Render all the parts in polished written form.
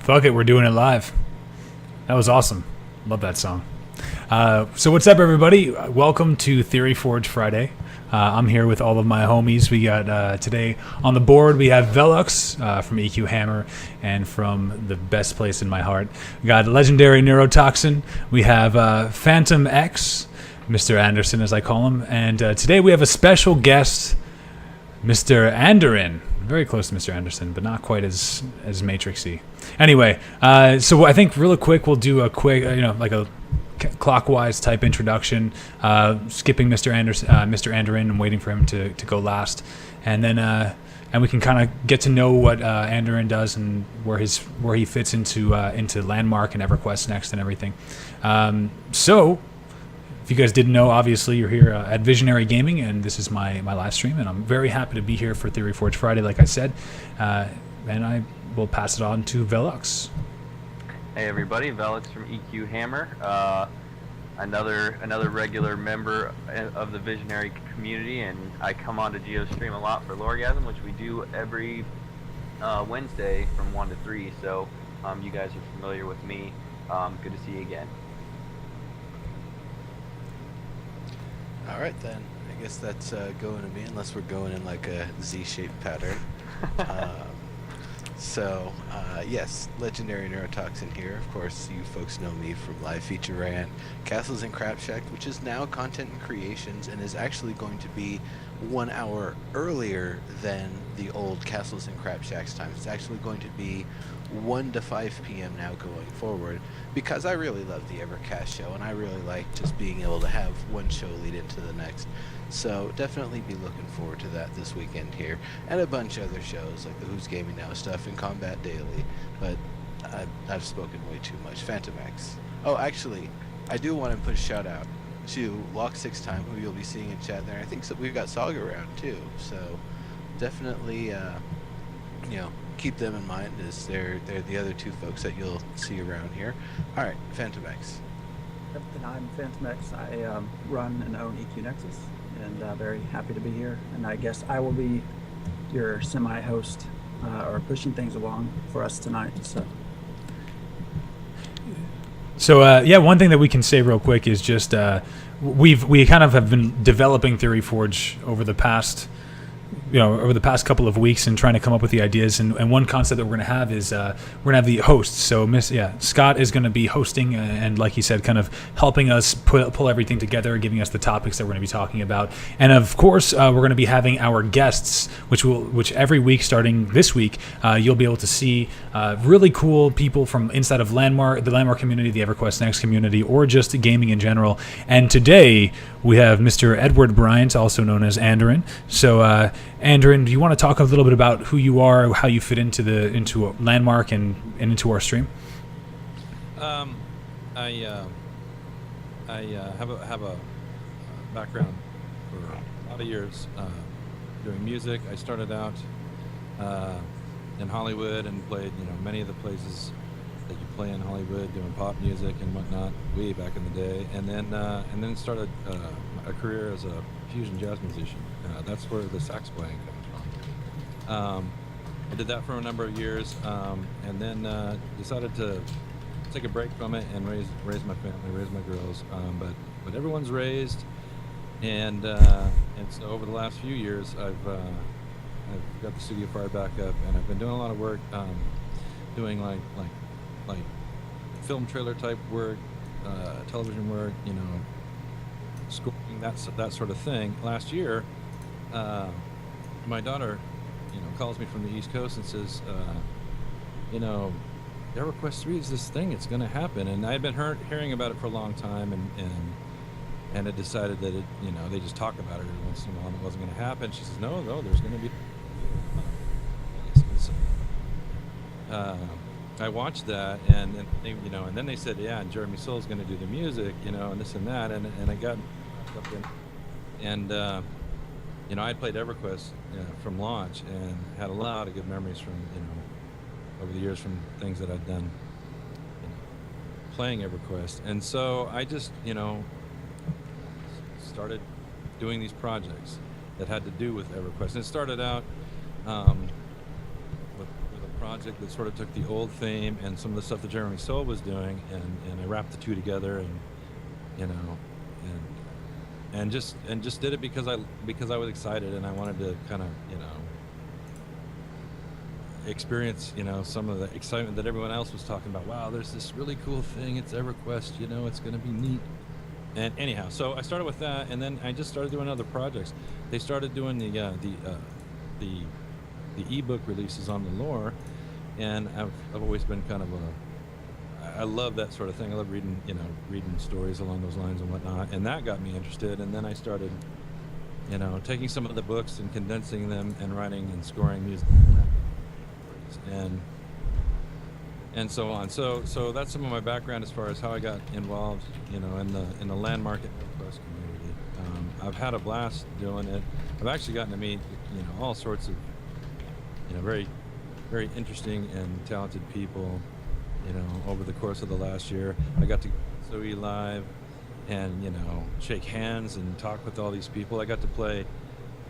Fuck it, we're doing it live. That was awesome. Love that song. So what's up, everybody? Welcome to Theory Forge Friday. I'm here with all of my homies. We got today on the board, we have Velux from EQ Hammer and from the best place in my heart. We got Legendary Neurotoxin. We have Phantom X, Mr. Anderson as I call him. And today we have a special guest, Mr. Andorin. Very close to Mr. Anderson, but not quite as Matrixy. Anyway, so I think really quick we'll do a quick, like a clockwise type introduction, skipping Mr. Andorin and waiting for him to go last, and then and we can kind of get to know what Andorin does and where he fits into Landmark and EverQuest next and everything. So. If you guys didn't know, obviously you're here at Visionary Gaming, and this is my live stream, and I'm very happy to be here for Theory Forge Friday, like I said, and I will pass it on to Velux. Hey everybody, Velux from EQ Hammer, another regular member of the Visionary community, and I come on to GeoStream a lot for Loregasm, which we do every Wednesday from 1 to 3, so you guys are familiar with me. Good to see you again. All right, then. I guess that's going to me, unless we're going in like a Z-shaped pattern. Yes, Legendary Neurotoxin here. Of course, you folks know me from Live Feature Rant, Castles and Crap Shack, which is now Content and Creations, and is actually going to be 1 hour earlier than the old Castles and Crap Shack's time. It's actually going to be 1 to 5 p.m. now going forward, because I really love the Evercast show, and I really like just being able to have one show lead into the next. So definitely be looking forward to that this weekend here, and a bunch of other shows like the Who's Gaming Now stuff and Combat Daily. But I've spoken way too much. Phantom X. Oh, actually, I do want to put a shout out to Lock 6 Time, who you'll be seeing in chat there. I think we've got Saga around too, so definitely keep them in mind, as they're the other two folks that you'll see around here. All right, Phantom X. Yep, and I'm Phantom X. I run and own EQ Nexus, and very happy to be here. And I guess I will be your semi-host or pushing things along for us tonight. So one thing that we can say real quick is just we kind of have been developing Theory Forge over the past couple of weeks and trying to come up with the ideas, and one concept that we're going to have is we're going to have the hosts. So Scott is going to be hosting, and like he said, kind of helping us pull everything together, giving us the topics that we're going to be talking about. And of course we're going to be having our guests, which every week starting this week you'll be able to see really cool people from inside of the Landmark community, the EverQuest Next community, or just gaming in general. And today we have Mr. Edward Bryant, also known as Andorin. So Andorin, do you want to talk a little bit about who you are, how you fit into Landmark and into our stream? I have a background for a lot of years doing music. I started out in Hollywood and played many of the places that you play in Hollywood, doing pop music and whatnot, way back in the day, and then started a career as a fusion jazz musician. That's where the sax playing comes from. I did that for a number of years, and then decided to take a break from it and raise my family, raise my girls. But everyone's raised, and so over the last few years, I've got the studio fired back up, and I've been doing a lot of work, doing like film trailer type work, television work, scoring, that sort of thing. Last year, my daughter, calls me from the East Coast and says, EverQuest 3 is this thing, it's going to happen. And I had been hearing about it for a long time, and I decided that they just talk about it every once in a while, and it wasn't going to happen. She says, no, there's going to be. I watched that, and then they said, yeah, and Jeremy Soul's going to do the music, and this and that, and I got up in, and I had played EverQuest from launch, and had a lot of good memories from over the years from things that I'd done playing EverQuest, and so I just started doing these projects that had to do with EverQuest. And it started out with a project that sort of took the old theme and some of the stuff that Jeremy Soule was doing, and I wrapped the two together, and you know, and just did it because I was excited and I wanted to kind of, you know, experience, you know, some of the excitement that everyone else was talking about. Wow, there's this really cool thing. It's EverQuest. You know, it's going to be neat. And anyhow, so I started with that, and then I just started doing other projects. They started doing the ebook releases on the lore, and I've always been kind of I love that sort of thing. I love reading stories along those lines and whatnot, and that got me interested. And then I started, you know, taking some of the books and condensing them and writing and scoring music, and so on. So that's some of my background as far as how I got involved, you know, in the Landmark and EverQuest community. I've had a blast doing it. I've actually gotten to meet, you know, all sorts of, you know, very, very interesting and talented people, you know, over the course of the last year. I got to go to SOE Live and, you know, shake hands and talk with all these people. I got to play,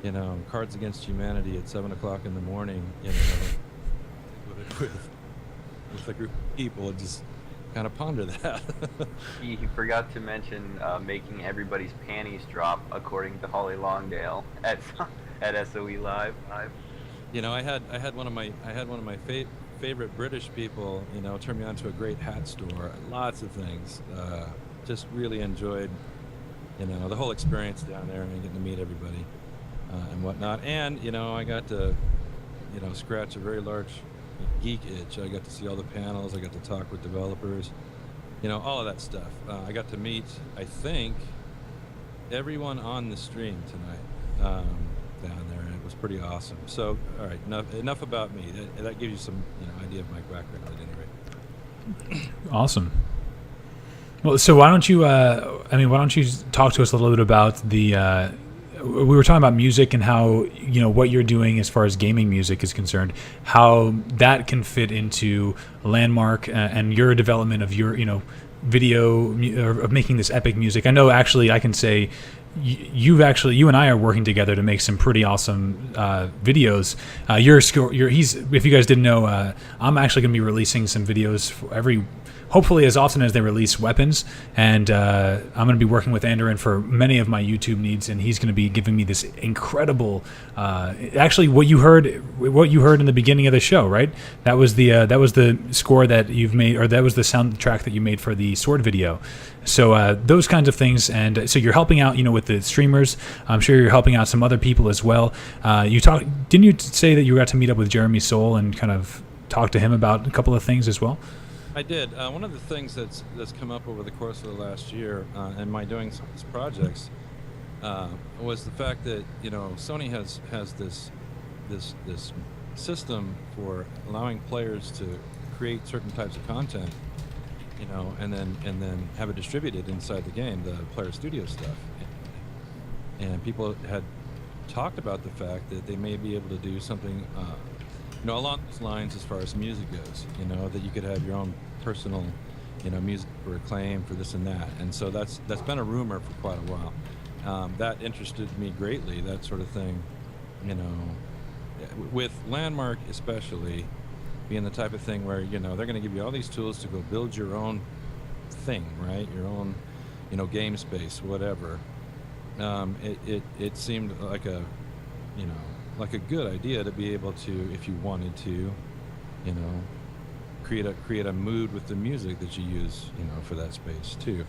you know, Cards Against Humanity at 7 o'clock in the morning, you know, with a group of people, and just kind of ponder that. He forgot to mention making everybody's panties drop, according to Holly Longdale at SOE Live. You know, I had one of my favorite British people, you know, turn me on to a great hat store. Lots of things. Just really enjoyed, you know, the whole experience down there and getting to meet everybody and whatnot. And you know, I got to, you know, scratch a very large geek itch. I got to see all the panels. I got to talk with developers. You know, all of that stuff. I got to meet, I think, everyone on the stream tonight. Down there, and it was pretty awesome. So, all right, enough about me. That gives you some, you know, idea of my background at any rate. Awesome. Well, so why don't you talk to us a little bit about the? We were talking about music and how, you know, what you're doing as far as gaming music is concerned, how that can fit into Landmark and your development of your, you know, video of making this epic music. I know, actually, I can say you and I are working together to make some pretty awesome videos. If you guys didn't know, I'm actually going to be releasing some videos for hopefully as often as they release weapons, and I'm going to be working with Andoran for many of my YouTube needs, and he's going to be giving me this incredible, actually what you heard in the beginning of the show, right? That was the score that you've made, or that was the soundtrack that you made for the sword video. So those kinds of things, and so you're helping out, you know, with the streamers. I'm sure you're helping out some other people as well. Didn't you say that you got to meet up with Jeremy Soule and kind of talk to him about a couple of things as well? I did. One of the things that's come up over the course of the last year, and my doing some of these projects, was the fact that, you know, Sony has this system for allowing players to create certain types of content, you know, and then have it distributed inside the game, the player studio stuff. And people had talked about the fact that they may be able to do something, you know, along those lines as far as music goes, you know, that you could have your own personal, you know, music for acclaim, for this and that. And so that's been a rumor for quite a while. That interested me greatly, that sort of thing, you know, with Landmark especially being the type of thing where, you know, they're going to give you all these tools to go build your own thing, right? Your own, you know, game space, whatever. It seemed like a, you know, like a good idea to be able to, if you wanted to, you know, create a mood with the music that you use, you know, for that space too.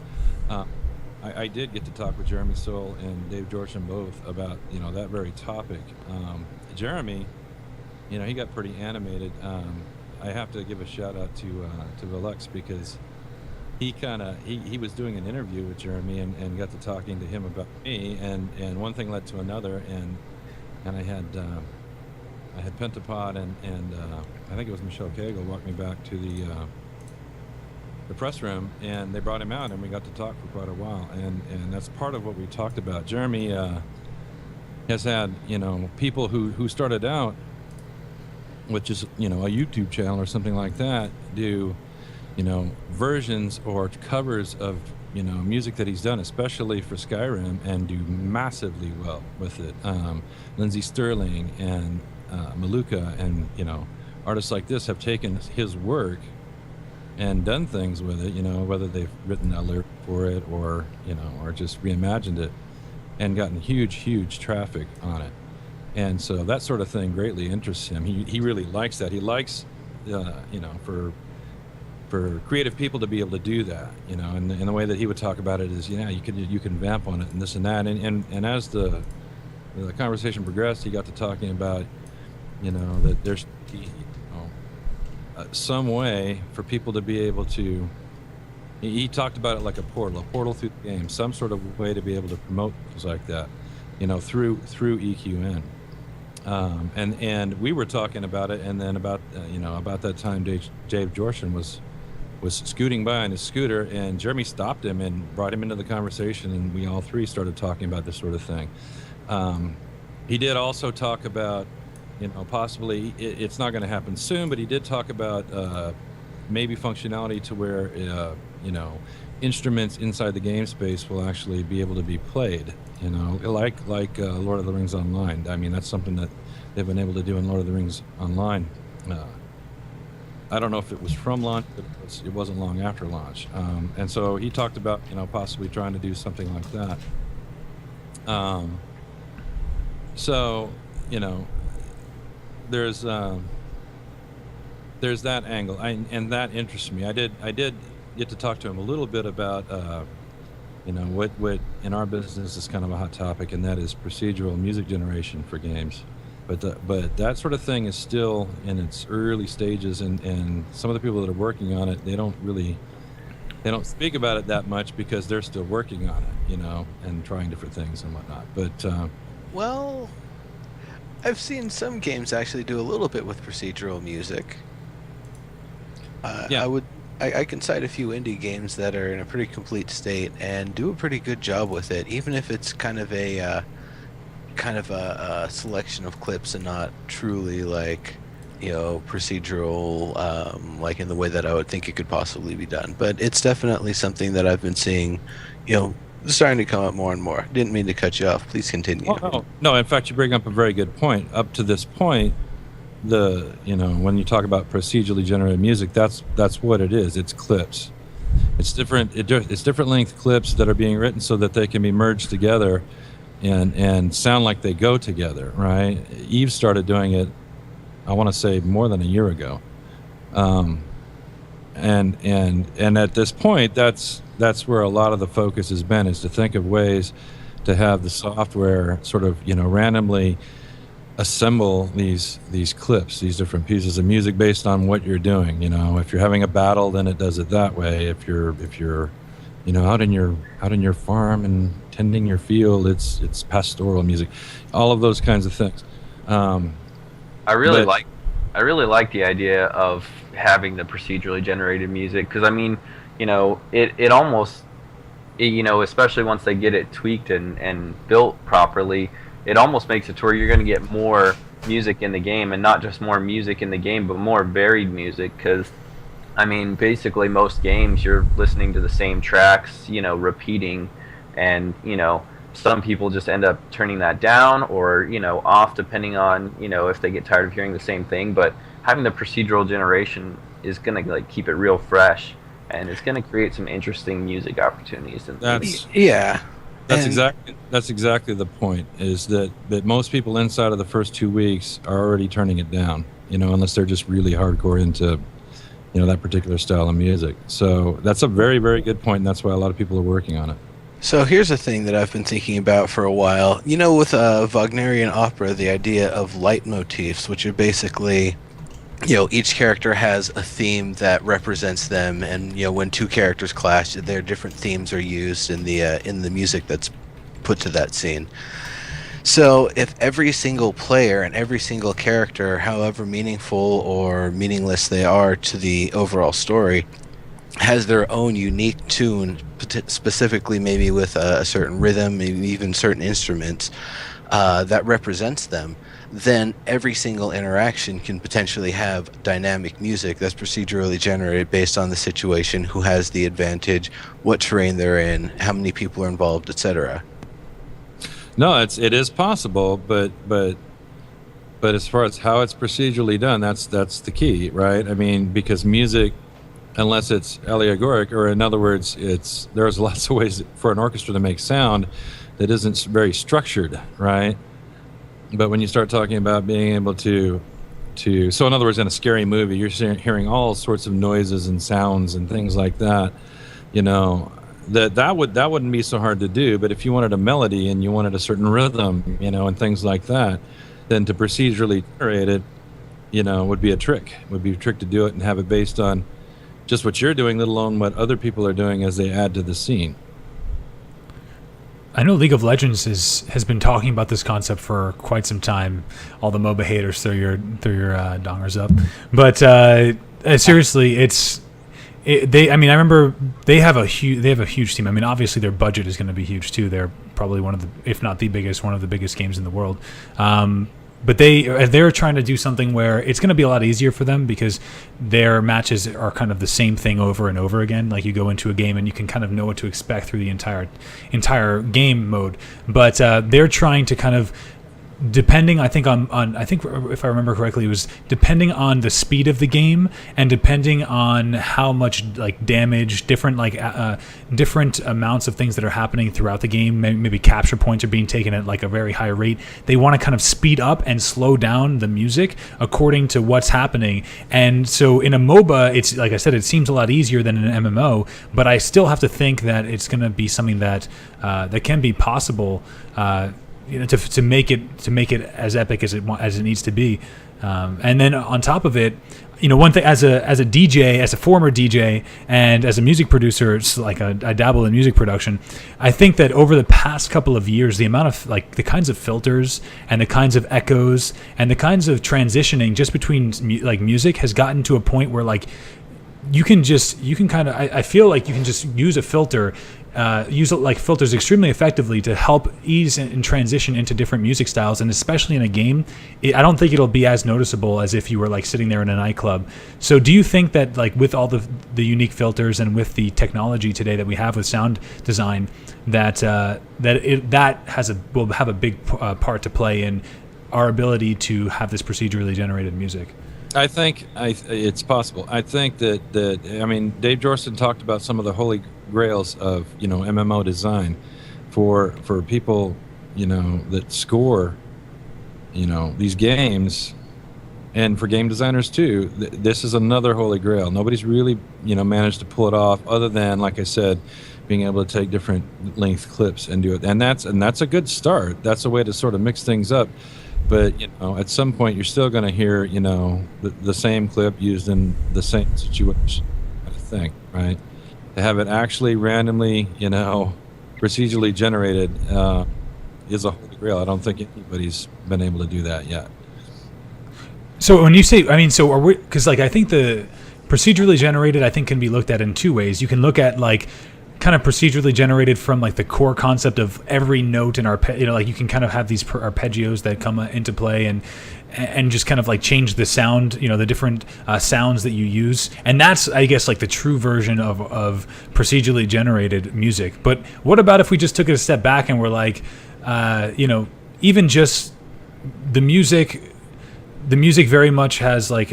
I did get to talk with Jeremy Soule and Dave Georgian both about, you know, that very topic. Jeremy, you know, he got pretty animated. I have to give a shout out to Alex, because he was doing an interview with Jeremy and got to talking to him about me, and one thing led to another, and I had Pentapod and I think it was Michelle Cagle walked me back to the press room, and they brought him out, and we got to talk for quite a while, and that's part of what we talked about. Jeremy has had, you know, people who started out with just, you know, a YouTube channel or something like that, do, you know, versions or covers of, you know, music that he's done, especially for Skyrim, and do massively well with it. Lindsey Sterling and Maluka, and, you know, artists like this have taken his work and done things with it, whether they've written a lyric for it or or just reimagined it, and gotten huge traffic on it. And so that sort of thing greatly interests him. He really likes that. He likes for creative people to be able to do that, and the way that he would talk about it is, you can vamp on it and this and that. And as the conversation progressed, he got to talking about, that there's some way for people to be able to. He talked about it like a portal through the game, some sort of way to be able to promote things like that, through EQN. And we were talking about it, and then about that time, Dave Jorshin was scooting by on his scooter, and Jeremy stopped him and brought him into the conversation, and we all three started talking about this sort of thing. He did also talk about, possibly it's not going to happen soon, but he did talk about maybe functionality to where instruments inside the game space will actually be able to be played, like Lord of the Rings Online. I mean, that's something that they've been able to do in Lord of the Rings Online. I don't know if it was from launch, but it wasn't long after launch. And so he talked about, possibly trying to do something like that. So, there's that angle, and that interests me. I did get to talk to him a little bit about, what in our business is kind of a hot topic, and that is procedural music generation for games. But that sort of thing is still in its early stages, and some of the people that are working on it, they don't speak about it that much because they're still working on it, and trying different things and whatnot. But Well, I've seen some games actually do a little bit with procedural music. Yeah. I can cite a few indie games that are in a pretty complete state and do a pretty good job with it, even if it's kind of a selection of clips and not truly procedural, like in the way that I would think it could possibly be done. But it's definitely something that I've been seeing, starting to come up more and more. Didn't mean to cut you off. Please continue. Oh, no. In fact, you bring up a very good point. Up to this point, when you talk about procedurally generated music, that's what it is. It's clips. It's different. It's different length clips that are being written so that they can be merged together, and sound like they go together. Right? Eve started doing it, I want to say, more than a year ago. And at this point, that's where a lot of the focus has been, is to think of ways to have the software sort of randomly assemble these clips, these different pieces of music based on what you're doing. If you're having a battle, then it does it that way. If you're out in your farm and tending your field, it's pastoral music. All of those kinds of things. I really like the idea of having the procedurally generated music, because it almost, especially once they get it tweaked and built properly, it almost makes it to where you're going to get more music in the game, and not just more music in the game, but more varied music. Because basically most games you're listening to the same tracks, repeating, and some people just end up turning that down or off, depending on if they get tired of hearing the same thing. But having the procedural generation is going to keep it real fresh, and it's going to create some interesting music opportunities. That's exactly the point, is that most people inside of the first 2 weeks are already turning it down, unless they're just really hardcore into that particular style of music. So that's a very, very good point, and that's why a lot of people are working on it. So here's a thing that I've been thinking about for a while. With Wagnerian opera, the idea of leitmotifs, which are basically, each character has a theme that represents them, and when two characters clash, their different themes are used in the music that's put to that scene. So if every single player and every single character, however meaningful or meaningless they are to the overall story, has their own unique tune, specifically maybe with a certain rhythm, maybe even certain instruments that represents them, then every single interaction can potentially have dynamic music that's procedurally generated based on the situation, who has the advantage, what terrain they're in, how many people are involved, etc. No, it is possible, but But as far as how it's procedurally done, that's the key, right? I mean, because music, unless it's allegoric, or in other words, there's lots of ways for an orchestra to make sound that isn't very structured, right? But when you start talking about being able to so in other words, in a scary movie, you're hearing all sorts of noises and sounds and things like that, you know, that wouldn't be so hard to do. But if you wanted a melody and you wanted a certain rhythm, you know, and things like that, then to procedurally generate it, you know, would be a trick. It would be a trick to do it and have it based on just what you're doing, let alone what other people are doing as they add to the scene. I know League of Legends has been talking about this concept for quite some time. All the MOBA haters throw your dongers up, but seriously, I mean, I remember they have a huge team. I mean, obviously their budget is going to be huge too. They're probably one of the, if not the biggest, one of the biggest games in the world. But they're trying to do something where it's going to be a lot easier for them because their matches are kind of the same thing over and over again. Like you go into a game and you can kind of know what to expect through the entire game mode. But they're trying to kind of, depending, I think I think if I remember correctly, it was depending on the speed of the game and depending on how much like damage, different amounts of things that are happening throughout the game. Maybe capture points are being taken at like a very high rate. They want to kind of speed up and slow down the music according to what's happening. And so in a MOBA, it's like I said, it seems a lot easier than an MMO, but I still have to think that it's going to be something that that can be possible. You know, to make it as epic as it needs to be, and then on top of it, you know, one thing as a DJ, as a former DJ, and as a music producer, it's like I dabble in music production. I think that over the past couple of years, the amount of like the kinds of filters and the kinds of echoes and the kinds of transitioning just between like music has gotten to a point where like you can kind of I feel like you can just use a filter. Use like filters extremely effectively to help ease and transition into different music styles, and especially in a game, I don't think it'll be as noticeable as if you were like sitting there in a nightclub. So, do you think that like with all the unique filters and with the technology today that we have with sound design, that will have a big part to play in our ability to have this procedurally generated music? I think it's possible. I think that I mean, Dave Jorson talked about some of the holy grails of, you know, MMO design for people, you know, that score, you know, these games, and for game designers too. This is another holy grail. Nobody's really, you know, managed to pull it off, other than, like I said, being able to take different length clips and do it. And that's a good start. That's a way to sort of mix things up. But, you know, at some point you're still going to hear, you know, the same clip used in the same situation, I think, right? To have it actually randomly, you know, procedurally generated is a holy grail. I don't think anybody's been able to do that yet. So when you say, I mean, so are we, because like I think the procedurally generated, I think can be looked at in two ways. You can look at like kind of procedurally generated from like the core concept of every note in our, you know, like you can kind of have these arpeggios that come into play and just kind of like change the sound, you know, the different sounds that you use. And that's, I guess, like the true version of procedurally generated music. But what about if we just took it a step back and we're like, you know, even just the music very much has like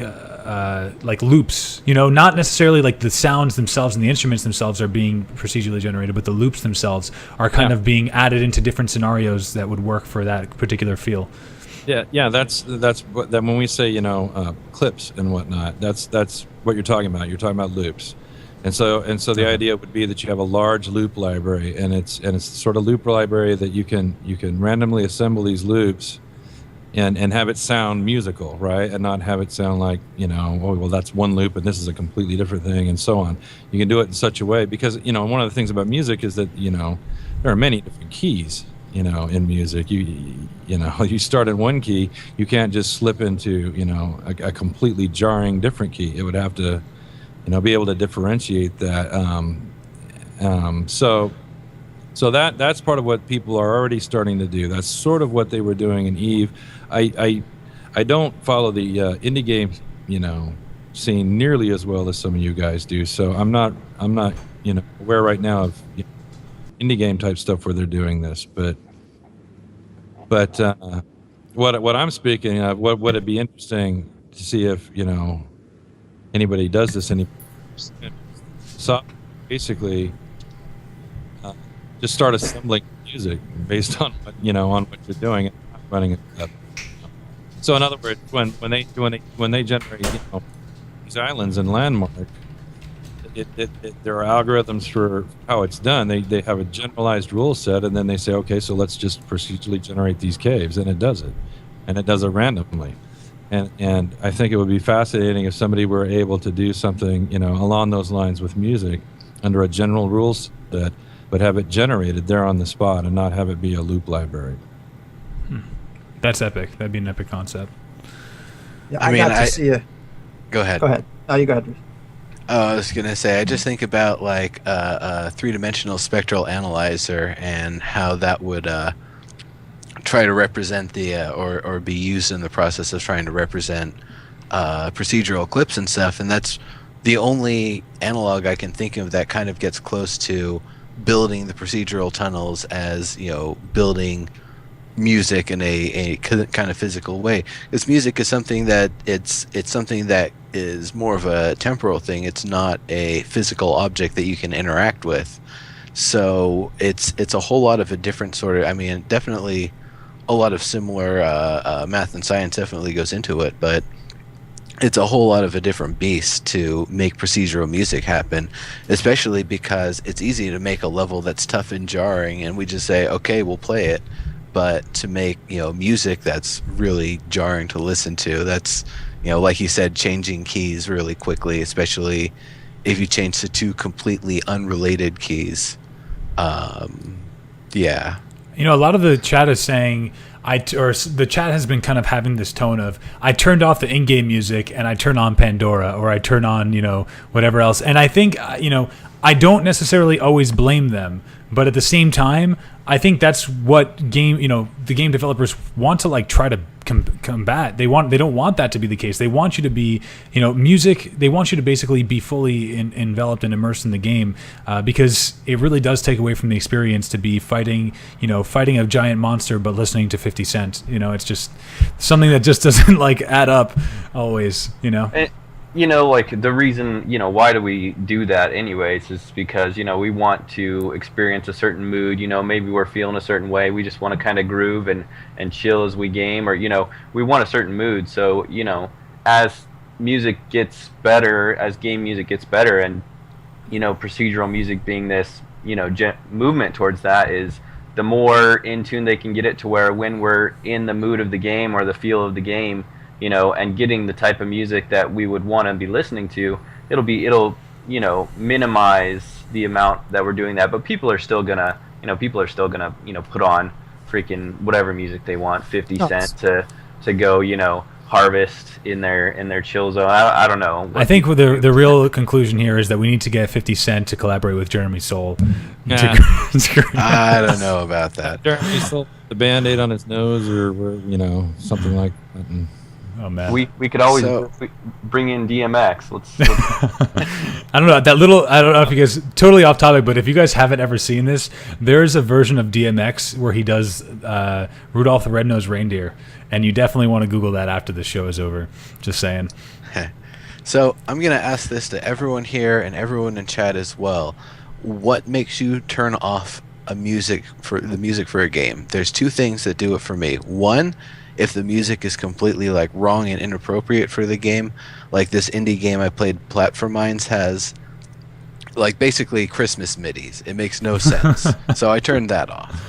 loops, you know, not necessarily like the sounds themselves and the instruments themselves are being procedurally generated, but the loops themselves are kind of being added into different scenarios that would work for that particular feel. Yeah, that's what, that when we say, you know, clips and whatnot, that's what you're talking about. You're talking about loops, and so the idea would be that you have a large loop library, and it's the sort of loop library that you can randomly assemble these loops. And have it sound musical, right? And not have it sound like, you know, oh, well, that's one loop and this is a completely different thing, and so on. You can do it in such a way because, you know, one of the things about music is that, you know, there are many different keys, you know, in music. You know, you start in one key, you can't just slip into, you know, a completely jarring different key. It would have to, you know, be able to differentiate that. So that's part of what people are already starting to do. That's sort of what they were doing in Eve. I don't follow the indie game, you know, scene nearly as well as some of you guys do. So I'm not you know, aware right now of, you know, indie game type stuff where they're doing this. But what I'm speaking of, what would it be interesting to see if anybody does this? So basically, just start assembling music based on on what you're doing and not running it up. So in other words, when they generate these islands and landmark, there are algorithms for how it's done. They have a generalized rule set, and then they say, okay, so let's just procedurally generate these caves, and it does it, and it does it randomly. And I think it would be fascinating if somebody were able to do something along those lines with music under a general rule set, but have it generated there on the spot and not have it be a loop library. That's epic. That'd be an epic concept. Yeah, I I mean, got to see a. Go ahead. Go ahead. Oh, you go ahead. I was gonna say, I just think about like a three-dimensional spectral analyzer and how that would try to represent the or be used in the process of trying to represent procedural clips and stuff. And that's the only analog I can think of that kind of gets close to building the procedural tunnels as building music in a kind of physical way. Because music is something that it's something that is more of a temporal thing. It's not a physical object that you can interact with. So it's a whole lot of a different sort of. I mean, definitely a lot of similar math and science definitely goes into it, but it's a whole lot of a different beast to make procedural music happen, especially because it's easy to make a level that's tough and jarring, and we just say, okay, we'll play it. But to make music that's really jarring to listen to, that's like you said, changing keys really quickly, especially if you change to two completely unrelated keys. Yeah. A lot of the chat is saying the chat has been kind of having this tone of, I turned off the in-game music and I turn on Pandora, or I turn on whatever else. And I think I don't necessarily always blame them, but at the same time, I think that's what the game developers want to try to combat. They don't want that to be the case. They want you to be, music. They want you to basically be fully enveloped and immersed in the game, because it really does take away from the experience to be fighting a giant monster but listening to 50 Cent. It's just something that just doesn't add up always. The reason, why do we do that anyways is because, we want to experience a certain mood, maybe we're feeling a certain way. We just want to kind of groove and chill as we game, or, we want a certain mood. So, as music gets better, as game music gets better, and, procedural music being this, movement towards that, is the more in tune they can get it to where when we're in the mood of the game or the feel of the game, and getting the type of music that we would want to be listening to, it'll minimize the amount that we're doing that. But people are still gonna put on freaking whatever music they want, 50 Cent to go, harvest in their chill zone. I don't know. I think the real conclusion here is that we need to get 50 Cent to collaborate with Jeremy Soule. Yeah. I don't know about that. Jeremy Soule, the Band-Aid on his nose, or something like that. Oh man, we could always bring in DMX. Let's I don't know that little. I don't know if you guys, totally off topic, but if you guys haven't ever seen this, there's a version of DMX where he does Rudolph the Red-Nosed Reindeer, and you definitely want to Google that after the show is over. Just saying. So I'm gonna ask this to everyone here and everyone in chat as well. What makes you turn off the music for a game? There's two things that do it for me. One, if the music is completely wrong and inappropriate for the game, like this indie game I played, Platform Mines, has basically Christmas midis. It makes no sense. So I turned that off.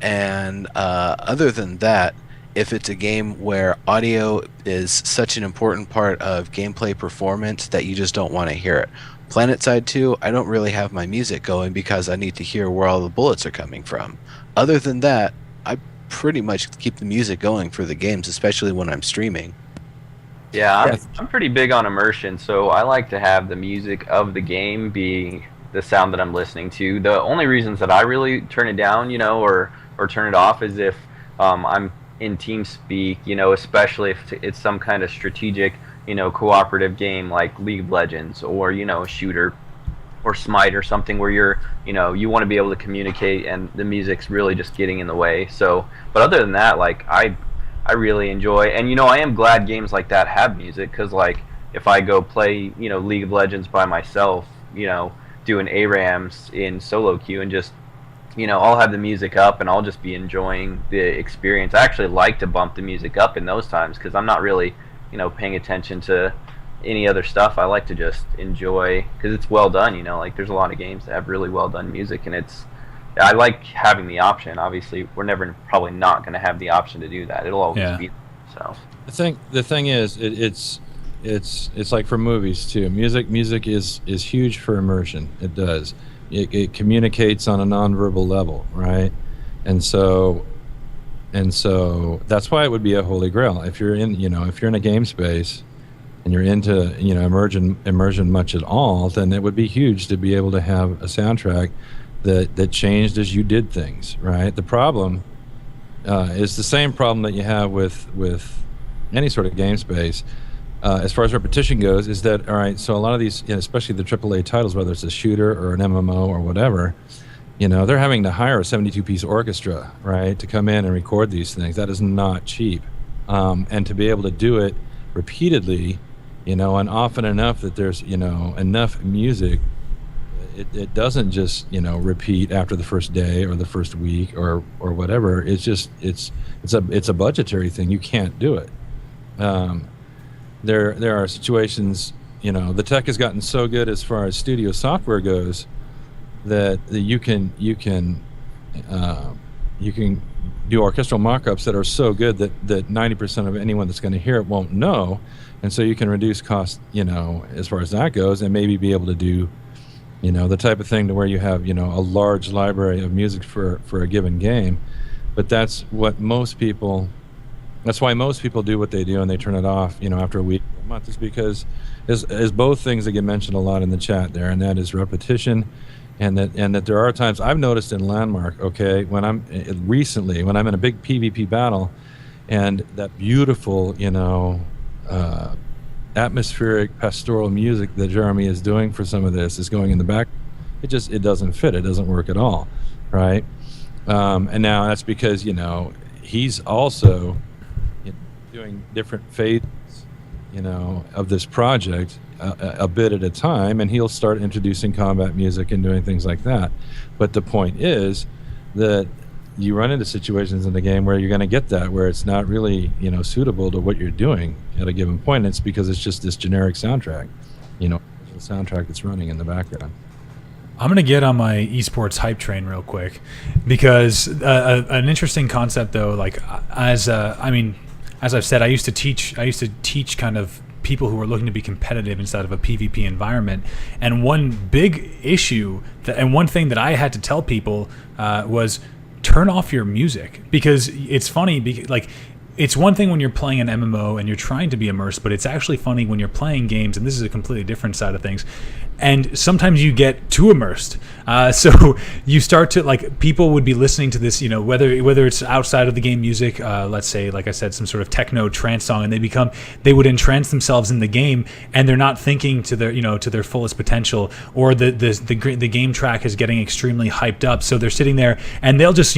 And other than that, if it's a game where audio is such an important part of gameplay performance that you just don't want to hear it. PlanetSide 2, I don't really have my music going because I need to hear where all the bullets are coming from. Other than that, I pretty much keep the music going for the games, especially when I'm streaming. Yeah, I'm pretty big on immersion, so I like to have the music of the game be the sound that I'm listening to. The only reasons that I really turn it down, or turn it off, is if I'm in TeamSpeak, especially if it's some kind of strategic, cooperative game like League of Legends, or shooter or Smite or something where you're, you want to be able to communicate and the music's really just getting in the way. So, but other than that, I I really enjoy. And I am glad games like that have music, because like if I go play League of Legends by myself, doing ARAMs in solo queue and just I'll have the music up and I'll just be enjoying the experience. I actually like to bump the music up in those times because I'm not really paying attention to any other stuff. I like to just enjoy because it's well done. Like there's a lot of games that have really well done music, and I like having the option. Obviously, we're never probably not going to have the option to do that. It'll always be so. The thing is, it's like for movies too. Music is huge for immersion. It does. It communicates on a nonverbal level, right? And so that's why it would be a holy grail. If you're in a game space and you're into immersion much at all, then it would be huge to be able to have a soundtrack that changed as you did things, right? The problem is the same problem that you have with any sort of game space. As far as repetition goes, is that all right? So a lot of these, especially the AAA titles, whether it's a shooter or an MMO or whatever, they're having to hire a 72-piece orchestra, right, to come in and record these things. That is not cheap, and to be able to do it repeatedly, and often enough that there's enough music, it doesn't just repeat after the first day or the first week or whatever. It's just it's a budgetary thing. You can't do it. There are situations, the tech has gotten so good as far as studio software goes that you can do orchestral mock-ups that are so good that 90% of anyone that's going to hear it won't know, and so you can reduce cost, as far as that goes, and maybe be able to do, the type of thing to where you have, a large library of music for a given game. But that's why most people do what they do, and they turn it off, after a week or a month, is because is both things that get mentioned a lot in the chat there, and that is repetition, and that there are times I've noticed in Landmark, okay, when I'm in a big PvP battle, and that beautiful, atmospheric pastoral music that Jeremy is doing for some of this is going in the back, it doesn't fit, it doesn't work at all, right? And now that's because he's also doing different phases, of this project a bit at a time, and he'll start introducing combat music and doing things like that. But the point is that you run into situations in the game where you're going to get that, where it's not really, suitable to what you're doing at a given point. It's because it's just this generic soundtrack, the soundtrack that's running in the background. I'm going to get on my esports hype train real quick, because an interesting concept though, like as I've said, I used to teach kind of people who are looking to be competitive inside of a PvP environment. And one big issue and one thing that I had to tell people was turn off your music, because it's funny, like it's one thing when you're playing an MMO and you're trying to be immersed, but it's actually funny when you're playing games, and this is a completely different side of things, and sometimes you get too immersed. So you start to, like, people would be listening to this, whether it's outside of the game music, let's say, like I said, some sort of techno trance song, and they would entrance themselves in the game, and they're not thinking to their fullest potential, or the game track is getting extremely hyped up, so they're sitting there and they'll just,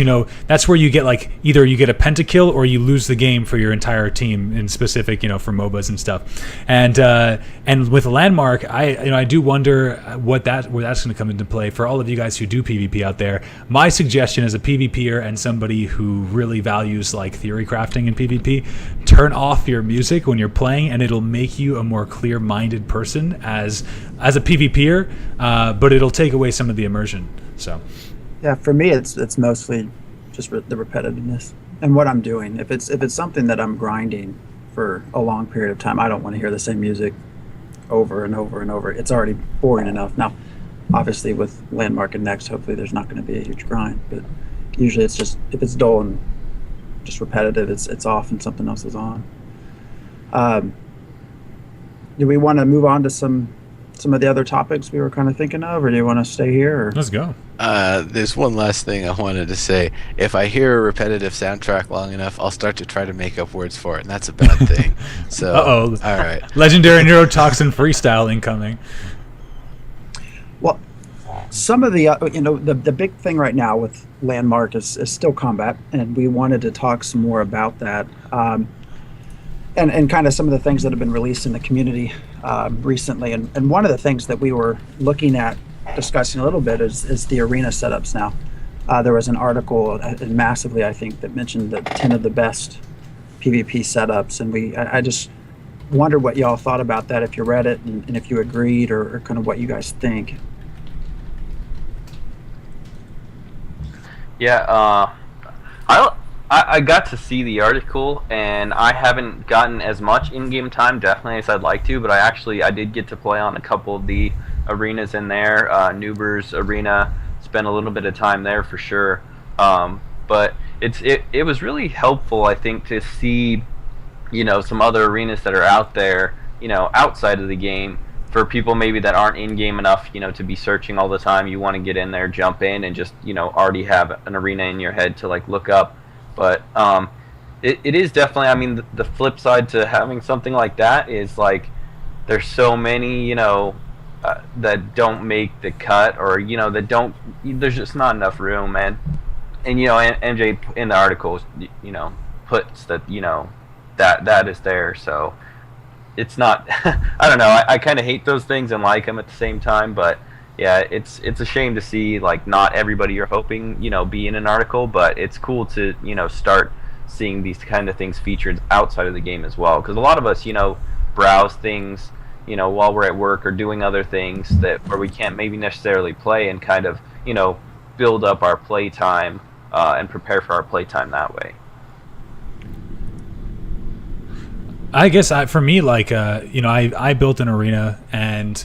that's where you get, like, either you get a pentakill or you lose the game for your entire team, in specific, for MOBAs and stuff. And with Landmark, I do wonder where that's going to come into play for all of you guys who do PvP out there. My suggestion as a PvPer and somebody who really values like theory crafting in PvP, turn off your music when you're playing, and it'll make you a more clear-minded person as a PvPer, but it'll take away some of the immersion. So yeah, for me it's mostly just the repetitiveness and what I'm doing. If it's something that I'm grinding for a long period of time, I don't want to hear the same music over and over and over. It's already boring enough. Now, obviously with Landmark and Next, hopefully there's not going to be a huge grind, but usually it's just, if it's dull and just repetitive, it's off and something else is on. Do we want to move on to some of the other topics we were kind of thinking of, or do you want to stay here? Or? Let's go. There's one last thing I wanted to say. If I hear a repetitive soundtrack long enough, I'll start to try to make up words for it, and that's a bad thing. So, all right. Legendary neurotoxin freestyle incoming. Well, some of the the big thing right now with Landmark is still combat, and we wanted to talk some more about that, and kind of some of the things that have been released in the community recently. And one of the things that we were looking at discussing a little bit is the arena setups now. There was an article, massively, I think, that mentioned the 10 of the best PvP setups, and I just wondered what y'all thought about that, if you read it, and if you agreed, or kind of what you guys think. Yeah, I got to see the article, and I haven't gotten as much in-game time, definitely, as I'd like to, but I did get to play on a couple of the arenas in there. Newber's Arena, spent a little bit of time there for sure. But it was really helpful, I think, to see, some other arenas that are out there, outside of the game, for people maybe that aren't in-game enough, to be searching all the time. You want to get in there, jump in, and just, already have an arena in your head to, look up. But it is definitely, the flip side to having something like that is, there's so many, that don't make the cut, or, there's just not enough room, and MJ in the article, puts that, that is there, so it's not, I don't know, I kind of hate those things and like them at the same time, but yeah, it's a shame to see, not everybody you're hoping, be in an article, but it's cool to, start seeing these kind of things featured outside of the game as well, because a lot of us, browse things, while we're at work or doing other things where we can't maybe necessarily play, and kind of, build up our play time, and prepare for our play time that way. I guess for me, I built an arena, and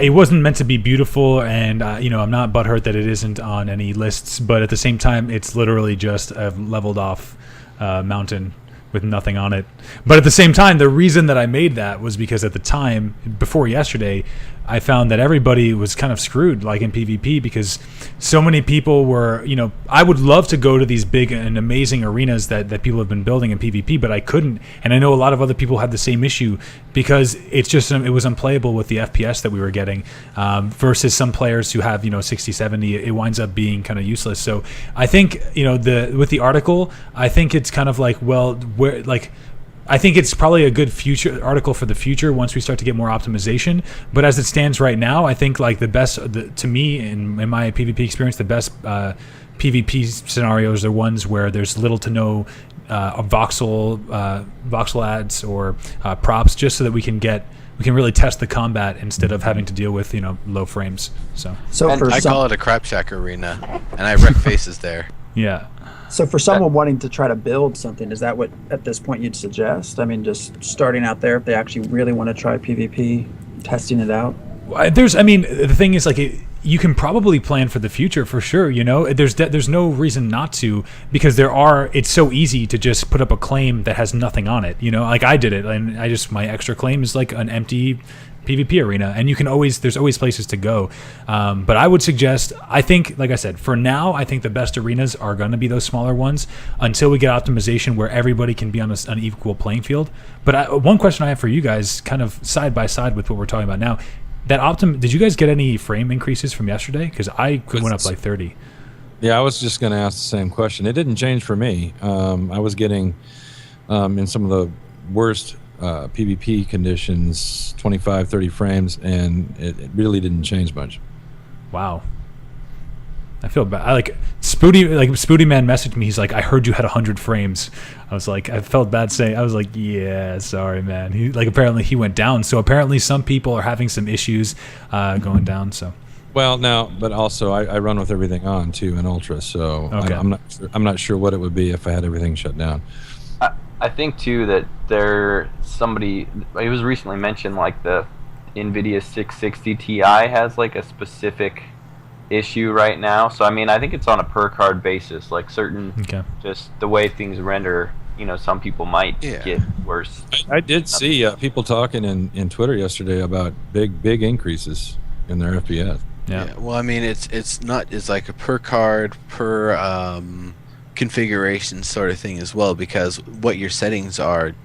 it wasn't meant to be beautiful, and I'm not butthurt that it isn't on any lists, but at the same time, it's literally just a leveled off mountain with nothing on it. But at the same time, the reason that I made that was because at the time, before yesterday, I found that everybody was kind of screwed, in PvP, because so many people were, I would love to go to these big and amazing arenas that people have been building in PvP, but I couldn't. And I know a lot of other people had the same issue, because it was unplayable with the FPS that we were getting, versus some players who have, 60, 70, it winds up being kind of useless. So I think, with the article, I think it's kind of I think it's probably a good future article for the future once we start to get more optimization. But as it stands right now, I think the best, to me, in my PvP experience, the best PvP scenarios are ones where there's little to no voxel ads or props, just so that we can really test the combat instead of having to deal with low frames. So I call it a Crap Shack arena, and I wreck faces there. Yeah. So for someone wanting to try to build something, is that what at this point you'd suggest? Just starting out there, if they actually really want to try PvP, testing it out? The thing is, you can probably plan for the future for sure. There's no reason not to, because it's so easy to just put up a claim that has nothing on it. I did it, and my extra claim is an empty PvP arena, and there's always places to go. But I would suggest, I think, like I said, for now, I think the best arenas are going to be those smaller ones until we get optimization where everybody can be on an equal playing field. But one question I have for you guys, kind of side by side with what we're talking about now, did you guys get any frame increases from yesterday? Because I went up 30. Yeah, I was just going to ask the same question. It didn't change for me. I was getting, in some of the worst PvP conditions, 25, 30 frames, and it really didn't change much. Wow. I feel bad. Spooty Man messaged me. He's like, I heard you had 100 frames. I was like, I felt bad saying. I was like, yeah, sorry, man. He apparently he went down. So apparently some people are having some issues going down. So. Well, now, but also I run with everything on too in Ultra, so okay. I'm not sure what it would be if I had everything shut down. I think too that it was recently mentioned, the NVIDIA 660 Ti has a specific issue right now. So I think it's on a per card basis, certain just the way things render, some people might get worse. I did see people talking in Twitter yesterday about big increases in their FPS. Yeah. Well, it's like a per card per configuration sort of thing as well, because what your settings are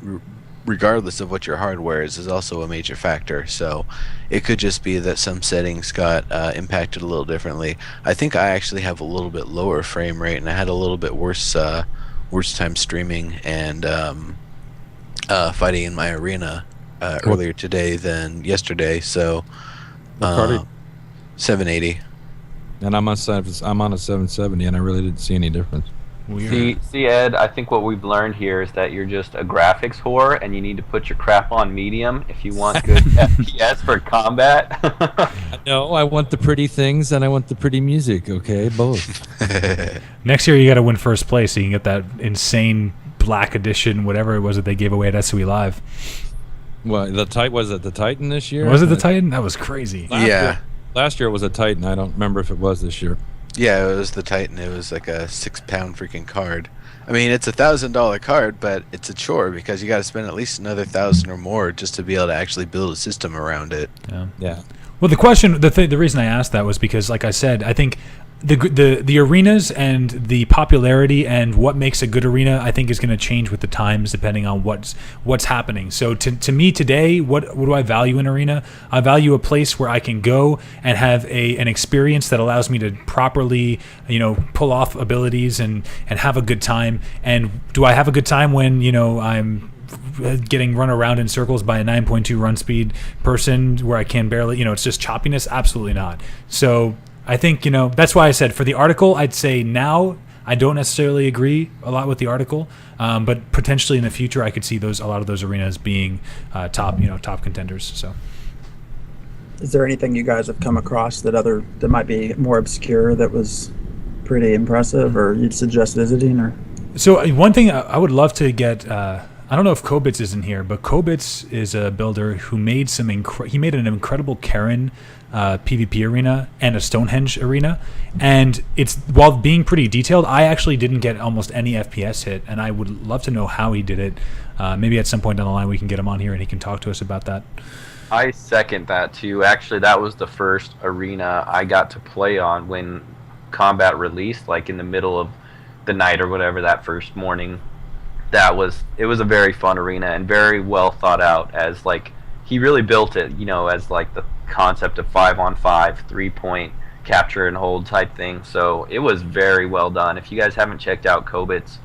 regardless of what your hardware is also a major factor. So it could just be that some settings got impacted a little differently. I think I actually have a little bit lower frame rate, and I had a little bit worse time streaming and fighting in my arena earlier today than yesterday. So What card are you- 780. And I'm on a 770, and I really didn't see any difference. Weird. See, Ed, I think what we've learned here is that you're just a graphics whore, and you need to put your crap on medium if you want good FPS for combat. No, I want the pretty things and I want the pretty music. Okay, both. Next year, you got to win first place so you can get that insane black edition, whatever it was that they gave away at SOE Live. Well, was it the Titan this year? Was it the Titan? That was crazy. Yeah. Last year it was a Titan. I don't remember if it was this year. Yeah, it was the Titan. It was like a 6-pound freaking card. I mean, it's $1,000 card, but it's a chore because you got to spend at least another 1,000 or more just to be able to actually build a system around it. Yeah. Yeah. Well, the reason I asked that was because, like I said, I think the arenas and the popularity and what makes a good arena, I think, is going to change with the times depending on what's happening. So to me today, what do I value in arena? I value a place where I can go and have an experience that allows me to properly, pull off abilities and have a good time. And do I have a good time when I'm getting run around in circles by a 9.2 run speed person where I can barely, it's just choppiness? Absolutely not. So I think, that's why I said for the article, I'd say now I don't necessarily agree a lot with the article, but potentially in the future I could see a lot of those arenas being top contenders. So, Is there anything you guys have come across that might be more obscure that was pretty impressive, or you'd suggest visiting? Or so one thing I would love to get. I don't know if Kobitz is in here, but Kobitz is a builder who made he made an incredible Karen PvP arena and a Stonehenge arena, and it's, while being pretty detailed, I actually didn't get almost any FPS hit, and I would love to know how he did it. Maybe at some point down the line we can get him on here and he can talk to us about that. I second that too. Actually, that was the first arena I got to play on when Combat released, like in the middle of the night or whatever, that first morning. It was a very fun arena and very well thought out, as like he really built it, as like the concept of 5-on-5 3-point capture and hold type thing. So it was very well done. If you guys haven't checked out Kobitz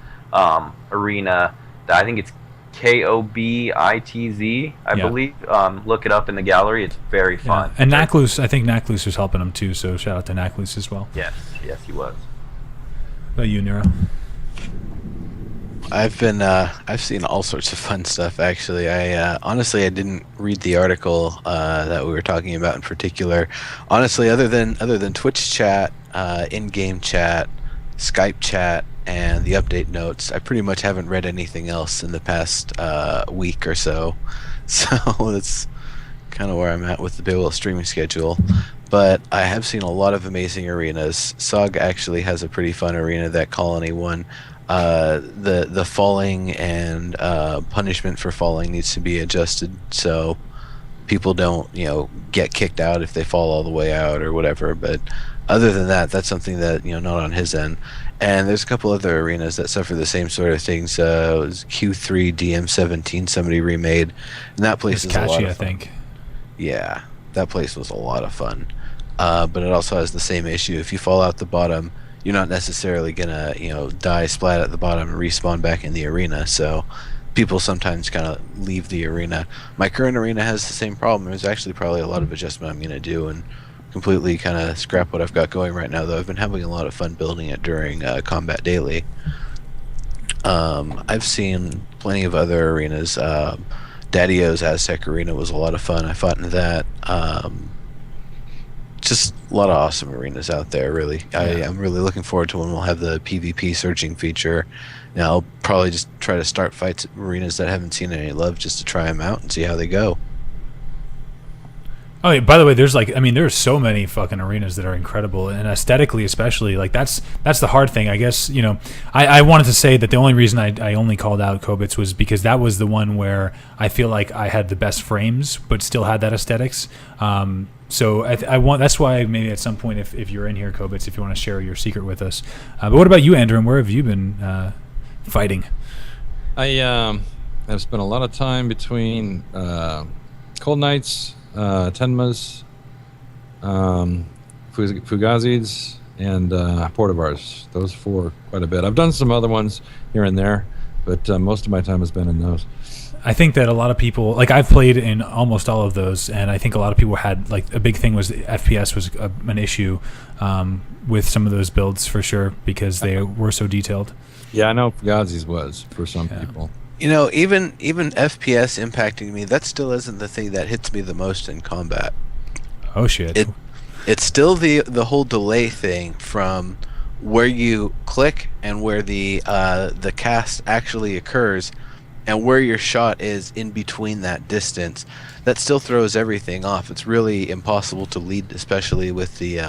arena, I think it's KOBITZ, I believe. Look it up in the gallery. It's very fun. And Naklus, I think Naklus was helping him too, so shout out to Naklus as well. Yes, he was. What about you, Nero? I've seen all sorts of fun stuff, actually. Honestly, I didn't read the article that we were talking about in particular. Honestly, other than Twitch chat, in-game chat, Skype chat, and the update notes, I pretty much haven't read anything else in the past week or so. So that's kind of where I'm at with the Beowulf streaming schedule. But I have seen a lot of amazing arenas. SOG actually has a pretty fun arena, that Colony one. The falling and punishment for falling needs to be adjusted so people don't get kicked out if they fall all the way out or whatever. But other than that, that's something that not on his end. And there's a couple other arenas that suffer the same sort of things. It was Q3 DM17 somebody remade, and that place is a lot of fun. I think. Yeah, that place was a lot of fun. But it also has the same issue. If you fall out the bottom, you're not necessarily gonna die splat at the bottom and respawn back in the arena. So people sometimes kind of leave the arena. My current arena has the same problem. There's actually probably a lot of adjustment I'm gonna do and completely kind of scrap what I've got going right now, though I've been having a lot of fun building it during Combat Daily. I've seen plenty of other arenas. Daddy-O's Aztec Arena was a lot of fun. I fought in that. Just a lot of awesome arenas out there, really. I'm really looking forward to when we'll have the PvP searching feature. Now, I'll probably just try to start fights at arenas that haven't seen any love just to try them out and see how they go. Oh, yeah, by the way, there's so many fucking arenas that are incredible, and aesthetically especially. Like that's the hard thing, I guess. I wanted to say that the only reason I only called out Kobitz was because that was the one where I feel like I had the best frames, but still had that aesthetics. So I want. That's why maybe at some point, if you're in here, Kobitz, if you want to share your secret with us. But what about you, Andrew? And where have you been fighting? I have spent a lot of time between Cold Knights, Tenmas, Fugazis, and Portavars. Those 4 quite a bit. I've done some other ones here and there, but most of my time has been in those. I think that a lot of people, like I've played in almost all of those, and I think a lot of people had, like, a big thing was the FPS was an issue with some of those builds for sure because they were so detailed. Yeah, I know Fugazis was for some people. You know, even FPS impacting me, that still isn't the thing that hits me the most in combat. Oh shit! It's still the whole delay thing from where you click and where the cast actually occurs, and where your shot is in between that distance. That still throws everything off. It's really impossible to lead, especially with the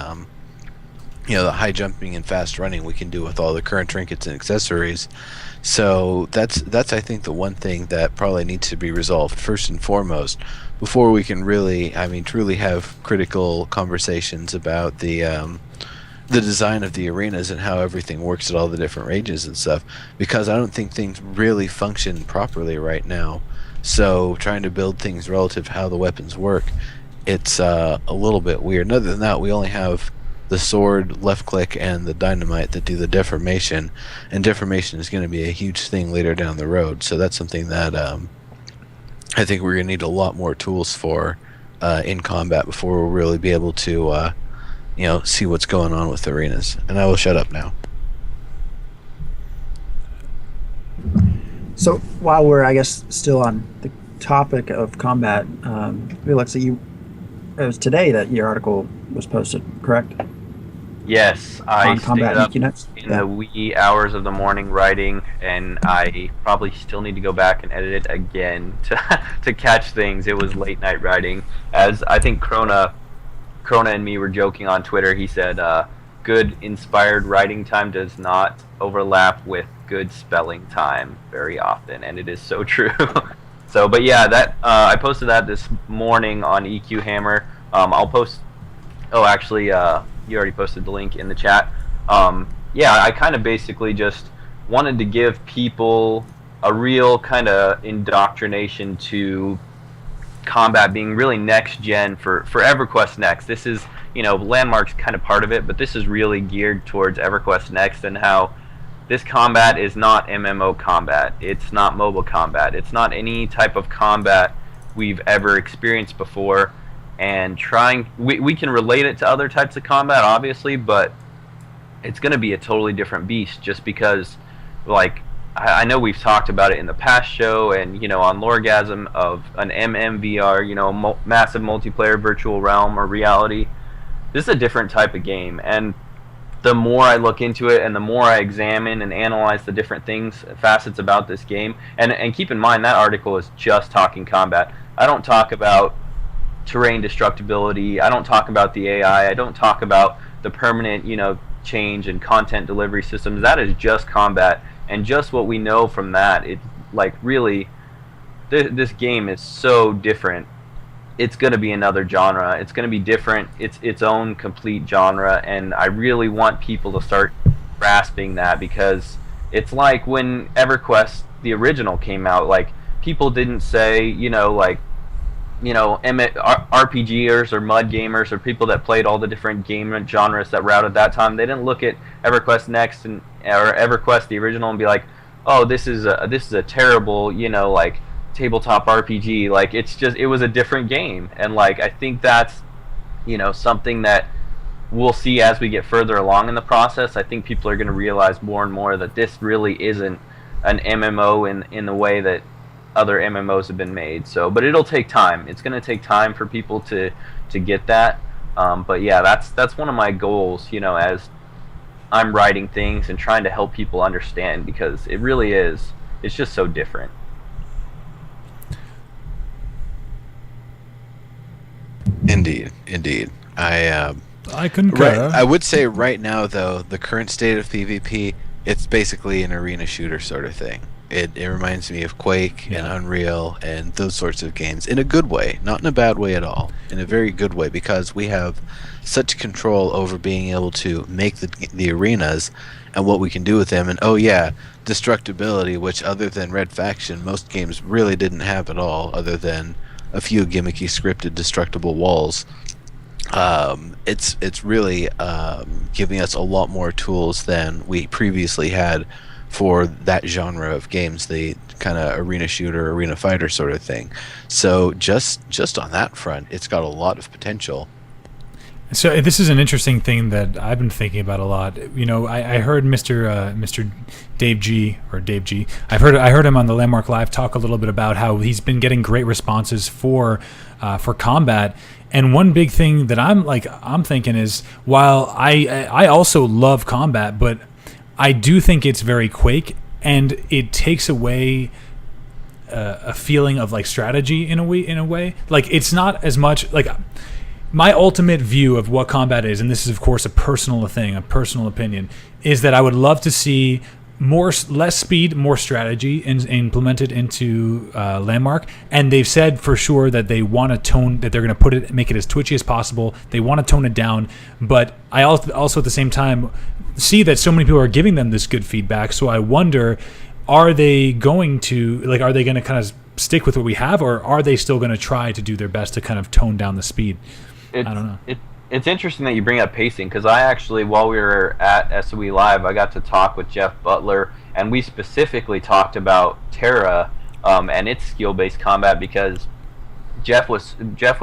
the high jumping and fast running we can do with all the current trinkets and accessories. So that's I think the one thing that probably needs to be resolved first and foremost before we can really, truly have critical conversations about the design of the arenas and how everything works at all the different ranges and stuff, because I don't think things really function properly right now. So trying to build things relative to how the weapons work, it's a little bit weird. And other than that, we only have the sword, left click, and the dynamite that do the deformation, and deformation is going to be a huge thing later down the road. So that's something that I think we're going to need a lot more tools for in combat before we'll really be able to see what's going on with arenas. And I will shut up now. So while we're, I guess, still on the topic of combat, Felix, it was today that your article was posted, correct? Yes, I On stayed combat up Unix? in the wee hours of the morning writing, and I probably still need to go back and edit it again to catch things. It was late night writing. As I think Krona and me were joking on Twitter, he said, good inspired writing time does not overlap with good spelling time very often, and it is so true. So, but yeah, that I posted that this morning on EQ Hammer. I'll post. Oh, actually, you already posted the link in the chat. Yeah, I kind of basically just wanted to give people a real kind of indoctrination to combat being really next gen for EverQuest Next. This is, Landmark's kind of part of it, but this is really geared towards EverQuest Next and how this combat is not MMO combat. It's not mobile combat. It's not any type of combat we've ever experienced before. And we can relate it to other types of combat, obviously, but it's going to be a totally different beast just because, like, I know we've talked about it in the past show and, on Lorgasm of an MMVR, massive multiplayer virtual realm or reality. This is a different type of game, and the more I look into it and the more I examine and analyze the different facets about this game, and keep in mind that article is just talking combat. I don't talk about terrain destructibility. I don't talk about the AI. I don't talk about the permanent, change and content delivery systems. That is just combat, and just what we know from that. It's like really, this game is so different. It's going to be another genre. It's going to be different. It's its own complete genre, and I really want people to start grasping that, because it's like when EverQuest, the original, came out. Like, people didn't say, RPGers or mud gamers or people that played all the different game genres that were out at that time. They didn't look at EverQuest Next or EverQuest the original and be like, "Oh, this is a terrible, tabletop RPG." Like, it was a different game, and like I think that's, something that we'll see as we get further along in the process. I think people are going to realize more and more that this really isn't an MMO in the way that other MMOs have been made. So, but it'll take time. It's going to take time for people to get that. But yeah, that's one of my goals, as I'm writing things and trying to help people understand, because it really is. It's just so different. Indeed. I concur. I would say right now, though, the current state of PvP, it's basically an arena shooter sort of thing. It reminds me of Quake and Yeah. Unreal and those sorts of games in a good way, not in a bad way at all, in a very good way, because we have such control over being able to make the arenas and what we can do with them. And oh yeah, destructibility, which other than Red Faction, most games really didn't have at all, other than a few gimmicky scripted destructible walls. It's really giving us a lot more tools than we previously had for that genre of games, the kind of arena shooter, arena fighter sort of thing. So just on that front, it's got a lot of potential. So this is an interesting thing that I've been thinking about a lot. You know, I heard Mr. Dave G or Dave G. I heard him on the Landmark Live talk a little bit about how he's been getting great responses for combat. And one big thing that I'm thinking is, while I also love combat, but I do think it's very Quake, and it takes away a feeling of like strategy in a way. Like, it's not as much like. My ultimate view of what combat is, and this is of course a personal thing, a personal opinion, is that I would love to see less speed, more strategy implemented into Landmark. And they've said for sure that they want to that they're going to make it as twitchy as possible. They want to tone it down, but I also at the same time see that so many people are giving them this good feedback. So I wonder, are they going to kind of stick with what we have, or are they still going to try to do their best to kind of tone down the speed? I don't know. It's interesting that you bring up pacing, because I actually, while we were at SOE Live, I got to talk with Jeff Butler, and we specifically talked about Terra and its skill-based combat, because Jeff was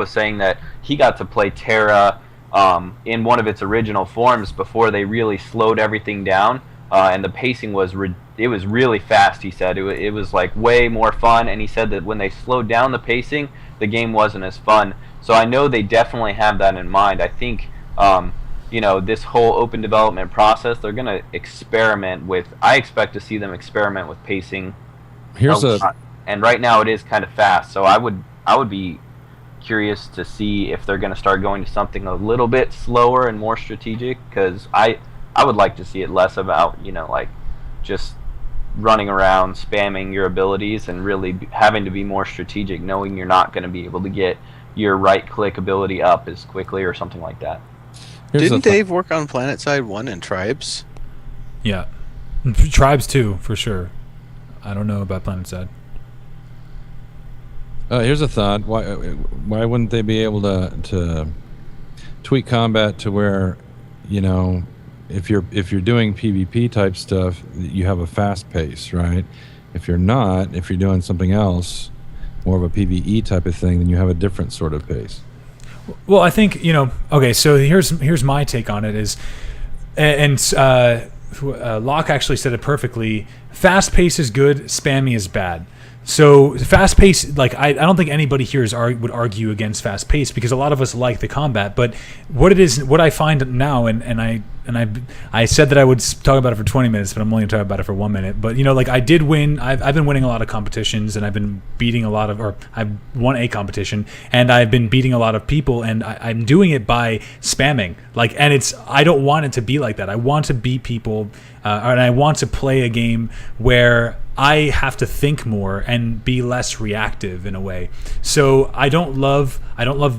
saying that he got to play Terra in one of its original forms before they really slowed everything down, and the pacing was really fast. He said it was like way more fun, and he said that when they slowed down the pacing, the game wasn't as fun. So I know they definitely have that in mind. I think, this whole open development process, they're going to experiment with. I expect to see them experiment with pacing. And right now it is kind of fast. So I would be curious to see if they're going to start going to something a little bit slower and more strategic. Because I would like to see it less about just running around spamming your abilities, and really having to be more strategic, knowing you're not going to be able to get your right click ability up as quickly or something like that. Didn't Dave work on PlanetSide 1 and Tribes? Yeah. Tribes too, for sure. I don't know about PlanetSide. Here's a thought. Why wouldn't they be able to tweak combat to where, if you're doing PvP type stuff, you have a fast pace, right? If you're doing something else, more of a PvE type of thing, then you have a different sort of pace. Well, I think, okay, so here's my take on it is, and Locke actually said it perfectly, fast pace is good, spammy is bad. So fast pace, I don't think anybody here would argue against fast pace, because a lot of us like the combat. But what I find now, and I said that I would talk about it for 20 minutes, but I'm only going to talk about it for 1 minute. But I did win. I've been winning a lot of competitions, and I've been beating I've won a competition, and I've been beating a lot of people, and I'm doing it by spamming. And I don't want it to be like that. I want to beat people, and I want to play a game where I have to think more and be less reactive in a way. So I don't love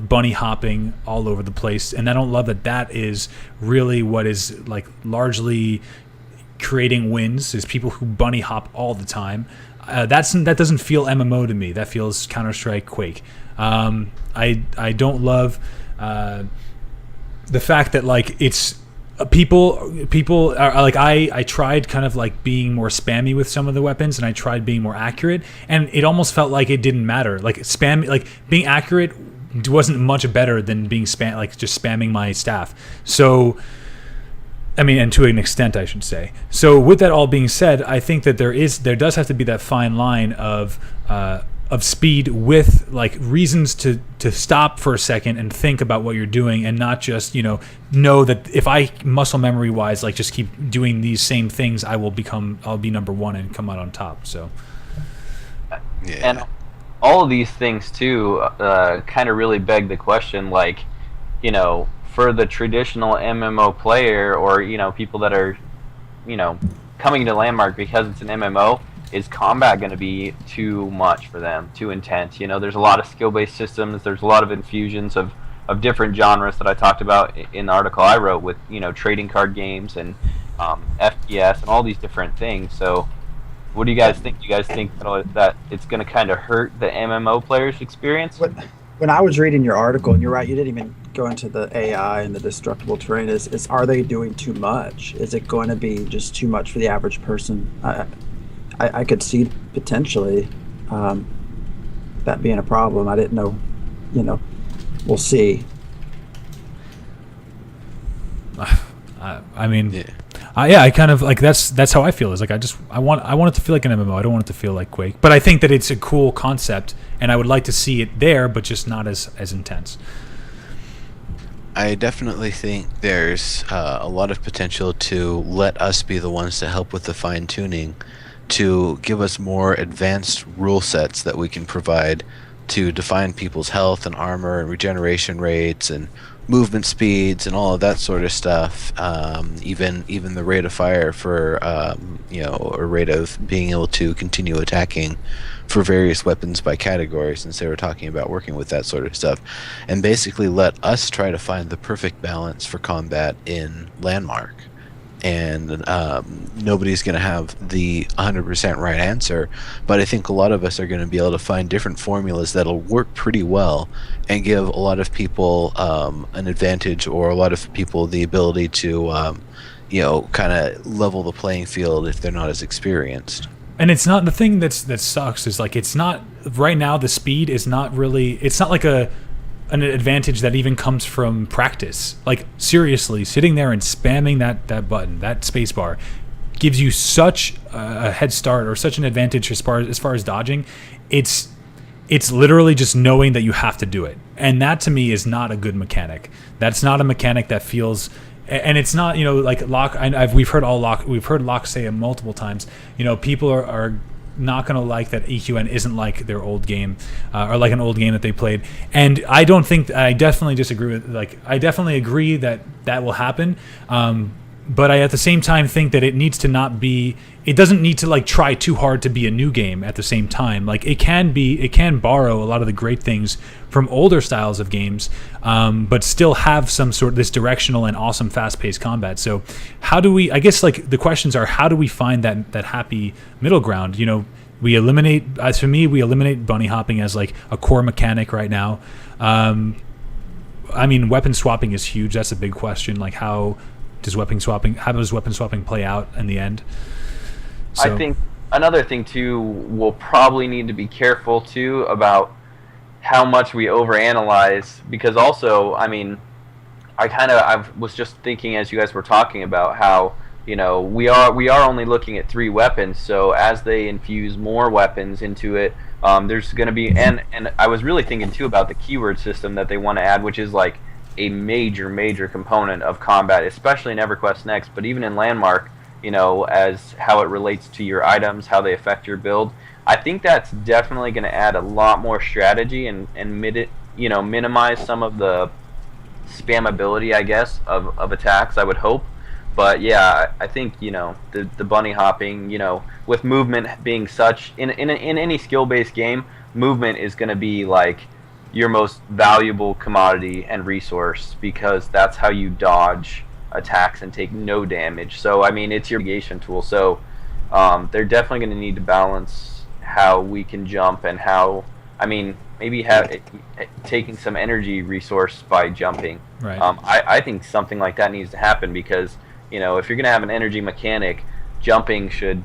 bunny hopping all over the place, and I don't love that is really what is largely creating wins, is people who bunny hop all the time. That doesn't feel MMO to me. That feels Counter-Strike, Quake. I don't love the fact that it's people are I tried kind of being more spammy with some of the weapons, and I tried being more accurate, and it almost felt like it didn't matter. Being accurate wasn't much better than being just spamming my staff. So I mean, and to an extent, I should say. So with that all being said, I think that there does have to be that fine line of speed with reasons to stop for a second and think about what you're doing, and not just know that if I muscle memory wise just keep doing these same things, I'll be number one and come out on top. So Yeah. And all of these things too kind of really beg the question, for the traditional MMO player, or people that are coming to Landmark because it's an MMO, is combat going to be too much for them, too intense? There's a lot of skill-based systems. There's a lot of infusions of different genres that I talked about in the article I wrote with, trading card games and FPS and all these different things. So what do you guys think? Do you guys think that it's going to kind of hurt the MMO players' experience? When I was reading your article, and you're right, you didn't even go into the AI and the destructible terrain, is are they doing too much? Is it going to be just too much for the average person? I could see potentially that being a problem. I didn't know, we'll see. I mean, Yeah. I kind of like that's how I feel. Is like I want it to feel like an MMO. I don't want it to feel like Quake. But I think that it's a cool concept, and I would like to see it there, but just not as intense. I definitely think there's a lot of potential to let us be the ones to help with the fine tuning, to give us more advanced rule sets that we can provide to define people's health and armor and regeneration rates and movement speeds and all of that sort of stuff. Even the rate of fire for or rate of being able to continue attacking for various weapons by category, since they were talking about working with that sort of stuff, and basically let us try to find the perfect balance for combat in Landmark. And nobody's going to have the 100% right answer, but I think a lot of us are going to be able to find different formulas that'll work pretty well and give a lot of people an advantage, or a lot of people the ability to kind of level the playing field if they're not as experienced. And it's not the thing that sucks is like it's not right now. The speed is not really. It's not like an advantage that even comes from practice. Like seriously, sitting there and spamming that button, that space bar, gives you such a head start or such an advantage as far as dodging. It's literally just knowing that you have to do it, and that to me is not a good mechanic. That's not a mechanic that feels. And it's not, like Locke. We've heard Locke say it multiple times. People are not going to like that EQN isn't like their old game, or like an old game that they played. And I definitely disagree with. I definitely agree that will happen. But I at the same time think that it needs to not be. It doesn't need to try too hard to be a new game at the same time. Like it can borrow a lot of the great things from older styles of games, but still have some sort of this directional and awesome fast-paced combat. So how do we? I guess the questions are, how do we find that happy middle ground? We eliminate. For me, we eliminate bunny hopping as a core mechanic right now. I mean, weapon swapping is huge. That's a big question. How does weapon swapping play out in the end? So. I think another thing too, we'll probably need to be careful too about how much we overanalyze, because also, I mean, I was just thinking as you guys were talking about how we are only looking at 3 weapons, so as they infuse more weapons into it, there's going to be and I was really thinking too about the keyword system that they want to add, which is a major component of combat, especially in EverQuest Next, but even in Landmark, as how it relates to your items, how they affect your build. I think that's definitely going to add a lot more strategy and minimize some of the spammability, I guess, of attacks, I would hope. But yeah, I think the bunny hopping, with movement being such in any skill-based game, movement is going to be your most valuable commodity and resource, because that's how you dodge attacks and take no damage. So I mean, it's your mitigation tool. So they're definitely going to need to balance how we can jump and how, I mean, maybe taking some energy resource by jumping. Right. I think something like that needs to happen, because if you're going to have an energy mechanic, jumping should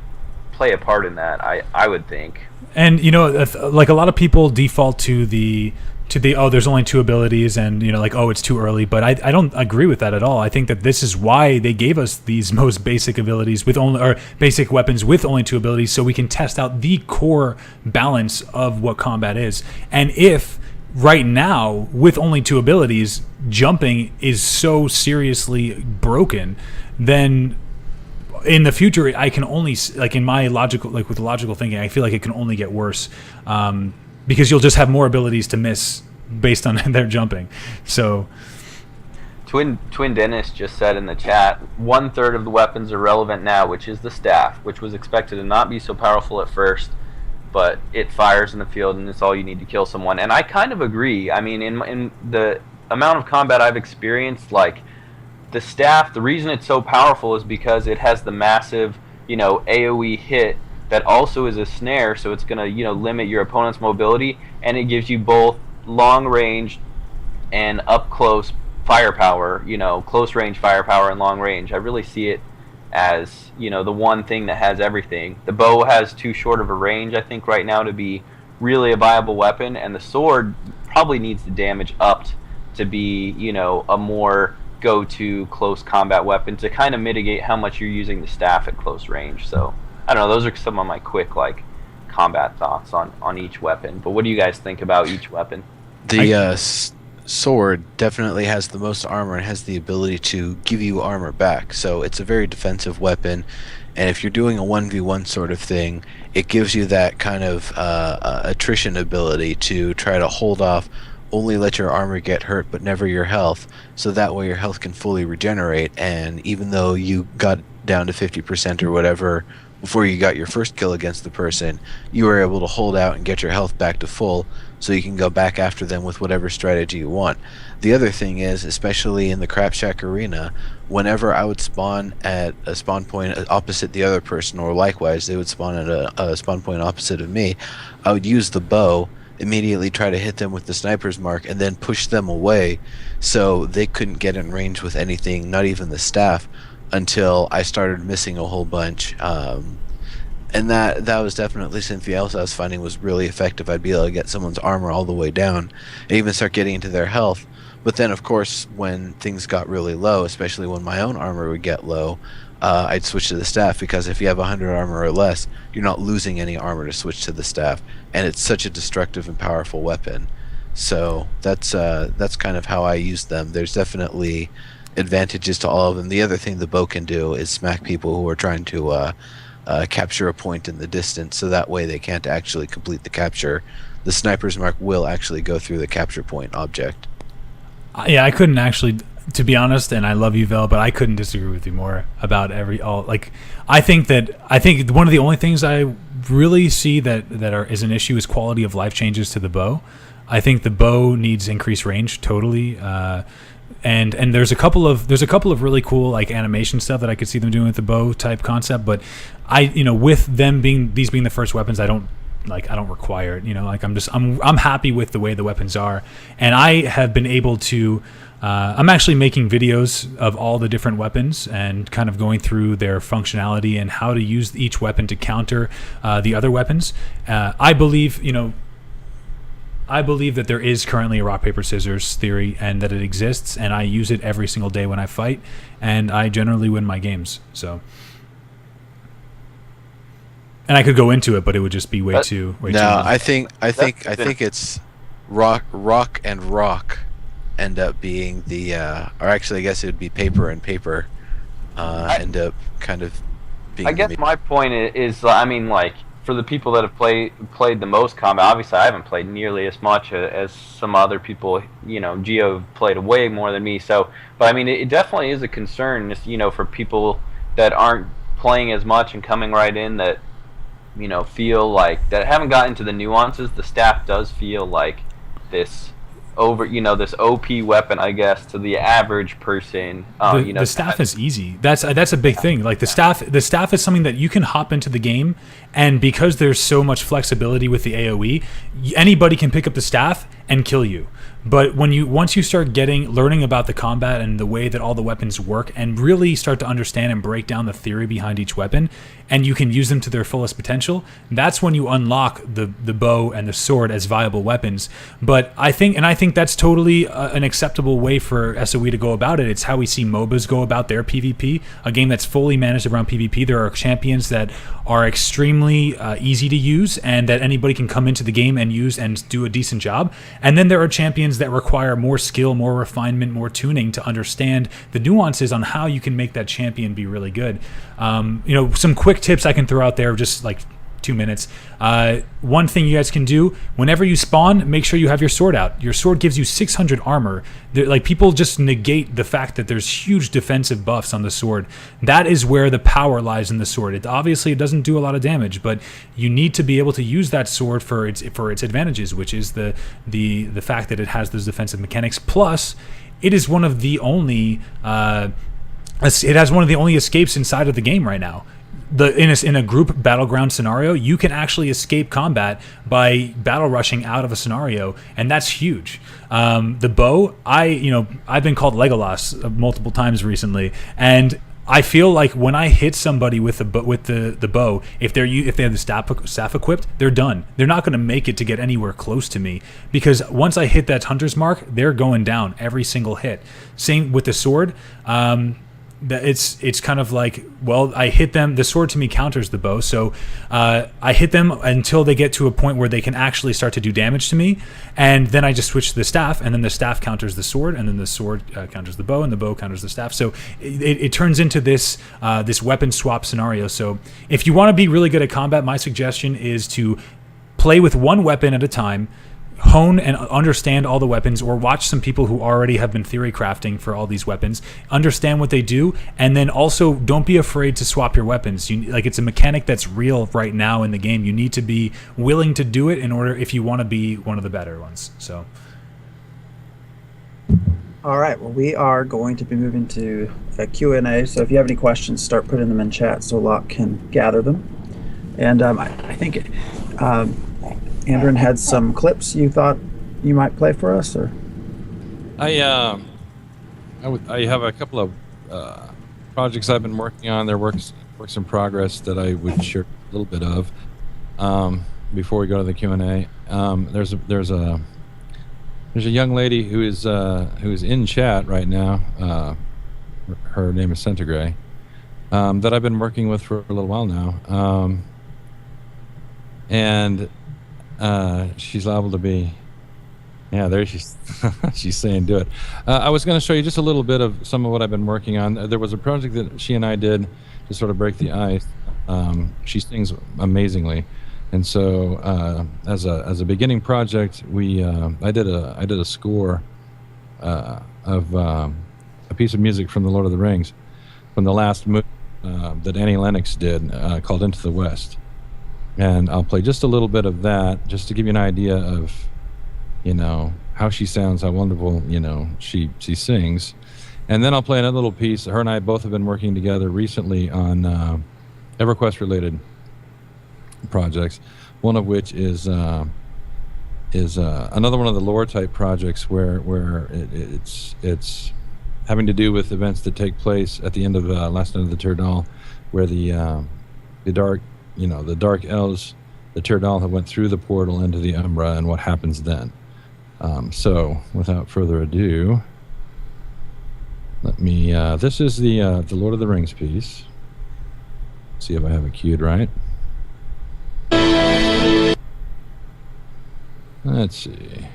play a part in that. I would think. And a lot of people default to the there's only 2 abilities, and it's too early, but I don't agree with that at all. I think that this is why they gave us these most basic abilities or basic weapons with only 2 abilities, so we can test out the core balance of what combat is. And if right now with only 2 abilities, jumping is so seriously broken, then in the future I can only in my logical with logical thinking, I feel like it can only get worse. Because you'll just have more abilities to miss based on their jumping. So Twin Dennis just said in the chat, 1/3 of the weapons are relevant now, which is the staff, which was expected to not be so powerful at first, but it fires in the field and it's all you need to kill someone. And I kind of agree. I mean, in the amount of combat I've experienced, like, the staff, the reason it's so powerful is because it has the massive, AoE hit that also is a snare, so it's going to, limit your opponent's mobility, and it gives you both long range and up close firepower, close range firepower and long range. I really see it as, the one thing that has everything. The bow has too short of a range, I think, right now to be really a viable weapon, and the sword probably needs the damage upped to be, a more go-to close combat weapon to kind of mitigate how much you're using the staff at close range. So, I don't know, those are some of my quick, combat thoughts on each weapon. But what do you guys think about each weapon? The sword definitely has the most armor and has the ability to give you armor back, so it's a very defensive weapon. And if you're doing a 1v1 sort of thing, it gives you that kind of attrition ability to try to hold off, only let your armor get hurt but never your health, so that way your health can fully regenerate. And even though you got down to 50% or whatever before you got your first kill against the person, you were able to hold out and get your health back to full, so you can go back after them with whatever strategy you want. The other thing is, especially in the Crap Shack arena, whenever I would spawn at a spawn point opposite the other person, or likewise they would spawn at a spawn point opposite of me, I would use the bow, immediately try to hit them with the sniper's mark, and then push them away so they couldn't get in range with anything, not even the staff, until I started missing a whole bunch. And that was definitely something else I was finding was really effective. I'd be able to get someone's armor all the way down and even start getting into their health. But then, of course, when things got really low, especially when my own armor would get low, I'd switch to the staff, because if you have 100 armor or less, you're not losing any armor to switch to the staff, and it's such a destructive and powerful weapon. So that's kind of how I use them. There's definitely advantages to all of them. The other thing the bow can do is smack people who are trying to capture a point in the distance, so that way they can't actually complete the capture. The sniper's mark will actually go through the capture point object. Yeah, I couldn't actually, to be honest, and I love you, Vel, but I couldn't disagree with you more about I think one of the only things I really see that is an issue is quality of life changes to the bow. I think the bow needs increased range totally. And there's a couple of really cool animation stuff that I could see them doing with the bow type concept, but with them being the first weapons, I don't require it. I'm happy with the way the weapons are, and I have been able to. I'm actually making videos of all the different weapons and kind of going through their functionality and how to use each weapon to counter the other weapons. I believe that there is currently a rock, paper, scissors theory, and that it exists, and I use it every single day when I fight, and I generally win my games. So, and I could go into it, but it would just be way too. No, I think it's rock and rock end up being the, or actually, I guess it would be paper and paper, end up kind of being. I guess my point is, for the people that have played the most combat, obviously I haven't played nearly as much as some other people. Geo have played way more than me. So, but it definitely is a concern, just, for people that aren't playing as much and coming right in, that feel like that haven't gotten into the nuances. The staff does feel like this this OP weapon, I guess, to the average person. The staff is easy. That's a big thing. Like the staff is something that you can hop into the game, and because there's so much flexibility with the AoE, anybody can pick up the staff and kill you. But once you start learning about the combat and the way that all the weapons work, and really start to understand and break down the theory behind each weapon, and you can use them to their fullest potential, that's when you unlock the bow and the sword as viable weapons. But I think that's totally an acceptable way for SOE to go about it. It's how we see MOBAs go about their PvP, a game that's fully managed around PvP. There are champions that are extremely easy to use, and that anybody can come into the game and use and do a decent job. And then there are champions that require more skill, more refinement, more tuning to understand the nuances on how you can make that champion be really good. Some quick tips I can throw out there, just 2 minutes. One thing you guys can do, whenever you spawn, make sure you have your sword out. Your sword gives you 600 armor. Like, people just negate the fact that there's huge defensive buffs on the sword. That is where the power lies in the sword. It doesn't do a lot of damage, but you need to be able to use that sword for its advantages, which is the fact that it has those defensive mechanics. Plus, it is one of the only it has one of the only escapes inside of the game right now. In a group battleground scenario, you can actually escape combat by battle rushing out of a scenario, and that's huge. The bow, I've been called Legolas multiple times recently, and I feel like when I hit somebody with the bow, if they have the staff equipped, they're done. They're not going to make it to get anywhere close to me, because once I hit that hunter's mark, they're going down every single hit. Same with the sword. It's kind of like, well, I hit them. The sword to me counters the bow, so I hit them until they get to a point where they can actually start to do damage to me, and then I just switch to the staff, and then the staff counters the sword, and then the sword counters the bow, and the bow counters the staff. So it turns into this weapon swap scenario. So if you want to be really good at combat, my suggestion is to play with one weapon at a time, hone and understand all the weapons, or watch some people who already have been theory crafting for all these weapons, understand what they do, and then also don't be afraid to swap your weapons. It's a mechanic that's real right now in the game. You need to be willing to do it if you want to be one of the better ones. So All right, well, we are going to be moving to a Q&A, so if you have any questions, start putting them in chat so Locke can gather them. And I think Andren had some clips you thought you might play for us, or? I have a couple of projects I've been working on. They're works in progress that I would share a little bit of before we go to the Q&A. There's a young lady who is in chat right now. Her name is Centigrade, that I've been working with for a little while now, and she's liable to be. Yeah, there she's she's saying do it. I was going to show you just a little bit of some of what I've been working on. There was a project that she and I did to sort of break the ice. She sings amazingly, and so as a beginning project, I did a score of a piece of music from the Lord of the Rings, from the last movie that Annie Lennox did, called Into the West. And I'll play just a little bit of that, just to give you an idea of, how she sounds, how wonderful, she sings. And then I'll play another little piece. Her and I both have been working together recently on EverQuest-related projects, one of which is another one of the lore-type projects where it's having to do with events that take place at the end of Last Night of the Tyrdahl, where the dark elves, the Tyrdahl, have went through the portal into the Umbra, and what happens then. So, without further ado, let me. This is the Lord of the Rings piece. See if I have it cued right. Let's see.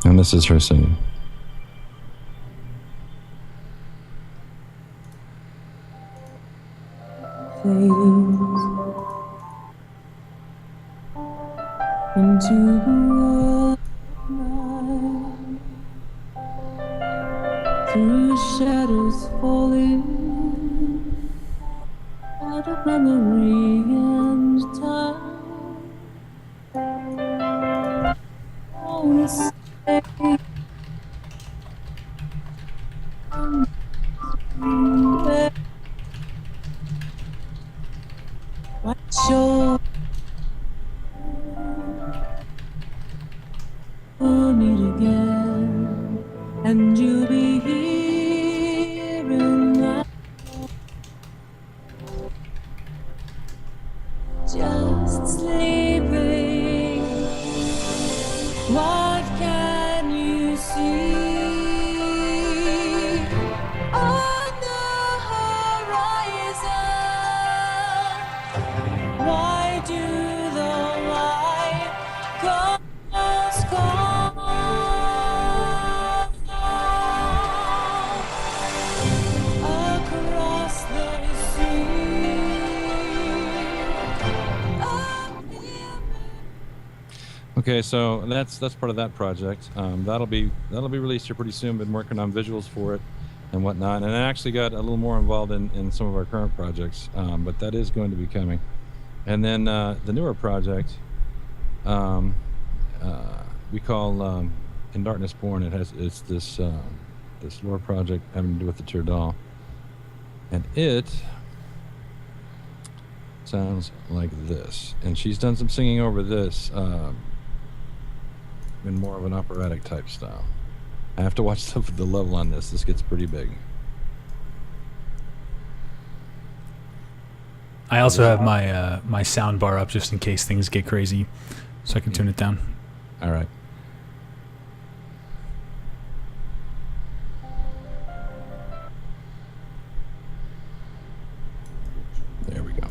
And this is her singing. Into the night, through shadows falling, out of memory and time. Always stay. What's your we'll meet again, and you'll be here and now, just sleeping. What can you see on the horizon? to the white coast call. Across the sea. Okay, so that's part of that project. That'll be released here pretty soon. Been working on visuals for it and whatnot, and I actually got a little more involved in some of our current projects, but that is going to be coming. And then the newer project we call In Darkness Born. It's this lore project having to do with the Tyrdal, and it sounds like this. And she's done some singing over this. In more of an operatic type style. I have to watch the level on this. This gets pretty big. I also have my sound bar up just in case things get crazy, so I can tune it down. All right. There we go.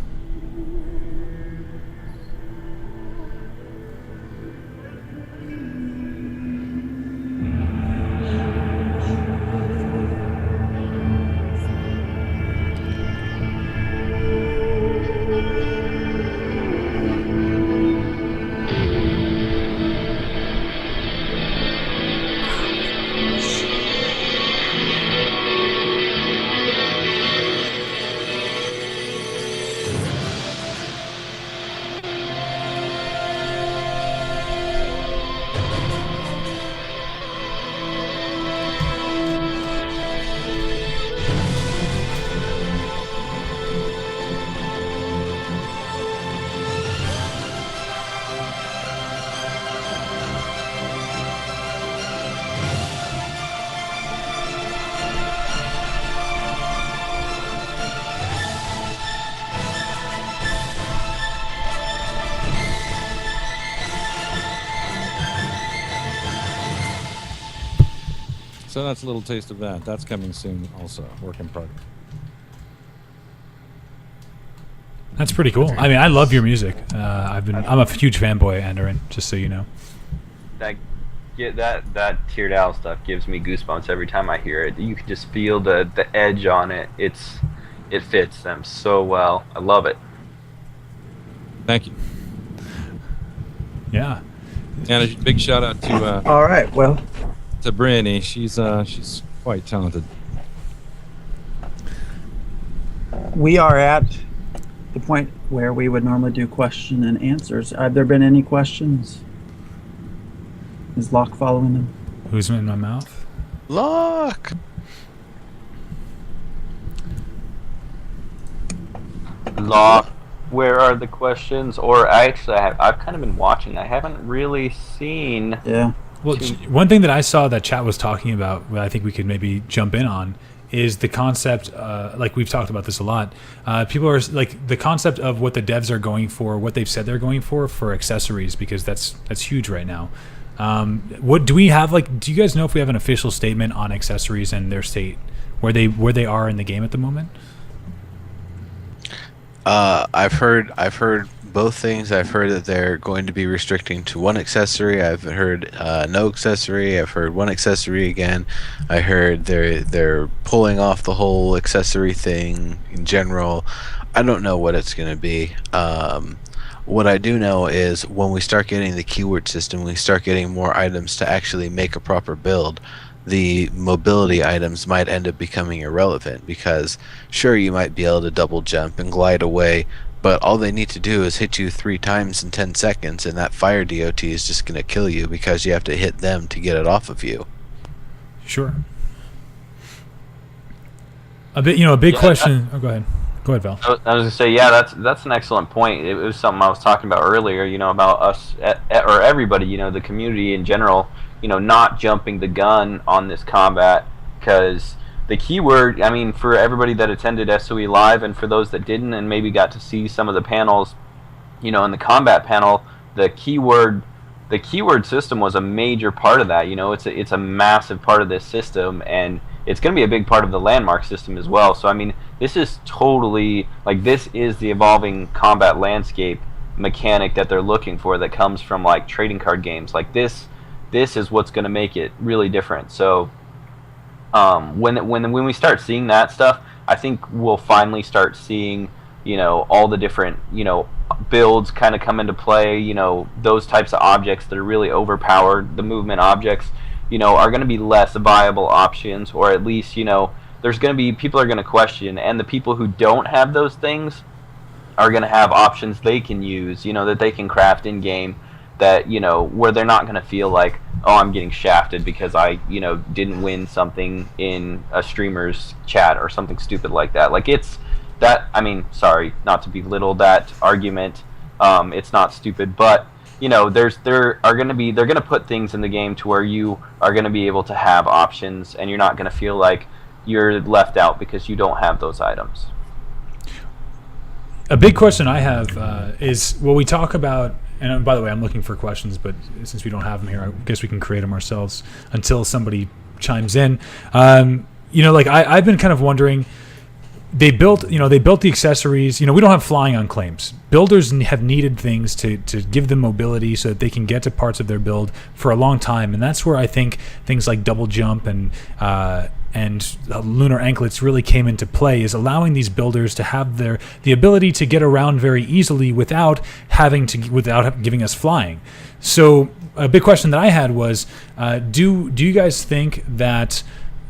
So that's a little taste of that. That's coming soon also. Work in progress. That's pretty cool. I mean, I love your music. I'm a huge fanboy, Andoran, just so you know. That Tyrdal stuff gives me goosebumps every time I hear it. You can just feel the edge on it. It fits them so well. I love it. Thank you. Yeah. And a big shout out to All right. Well, Brittany. She's quite talented. we are at the point where we would normally do question and answers. Have there been any questions? Is Locke following them? Who's in my mouth? Look! Law, where are the questions? Or actually, I've kind of been watching. I haven't really seen. Yeah. Well, one thing that I saw that chat was talking about, what I think we could maybe jump in on, is the concept, like we've talked about this a lot, people are, like, the concept of what the devs are going for, what they've said they're going for accessories, because that's huge right now. What do we have, like, do you guys know if we have an official statement on accessories and their state, where they are in the game at the moment? I've heard both things. I've heard that they're going to be restricting to one accessory. I've heard no accessory. I've heard one accessory again. I heard they're pulling off the whole accessory thing in general. I don't know what it's going to be. What I do know is when we start getting the keyword system, we start getting more items to actually make a proper build, the mobility items might end up becoming irrelevant, because sure, you might be able to double jump and glide away, but all they need to do is hit you 3 times in 10 seconds, and that fire DOT is just going to kill you because you have to hit them to get it off of you. Sure. A big question. Oh, go ahead. Go ahead, Val. I was going to say, yeah, that's an excellent point. It was something I was talking about earlier, about us, or everybody, the community in general, not jumping the gun on this combat, because the keyword, for everybody that attended SOE Live and for those that didn't and maybe got to see some of the panels, in the combat panel, the keyword system was a major part of that. It's a massive part of this system, and it's going to be a big part of the landmark system as well. So, this is totally, this is the evolving combat landscape mechanic that they're looking for that comes from like trading card games. Like this is what's going to make it really different. So when we start seeing that stuff, I think we'll finally start seeing, you know, all the different, you know, builds kind of come into play. You know, those types of objects that are really overpowered, the movement objects, you know, are going to be less viable options, or at least, you know, there's going to be, people are going to question, and the people who don't have those things are going to have options they can use, you know, that they can craft in game, that, you know, where they're not going to feel like, oh, I'm getting shafted because I, you know, didn't win something in a streamer's chat or something stupid like that. Like, it's that, I mean, sorry, not to belittle that argument, it's not stupid, but, you know, they're going to put things in the game to where you are going to be able to have options, and you're not going to feel like you're left out because you don't have those items. A big question I have is, well, we talk about, and by the way, I'm looking for questions, but since we don't have them here, I guess we can create them ourselves until somebody chimes in. You know, like I've been kind of wondering, they built the accessories. You know, we don't have flying on claims. Builders have needed things to give them mobility so that they can get to parts of their build for a long time, and that's where I think things like double jump and lunar anklets really came into play, is allowing these builders to have the ability to get around very easily without giving us flying. So a big question that I had was, do you guys think that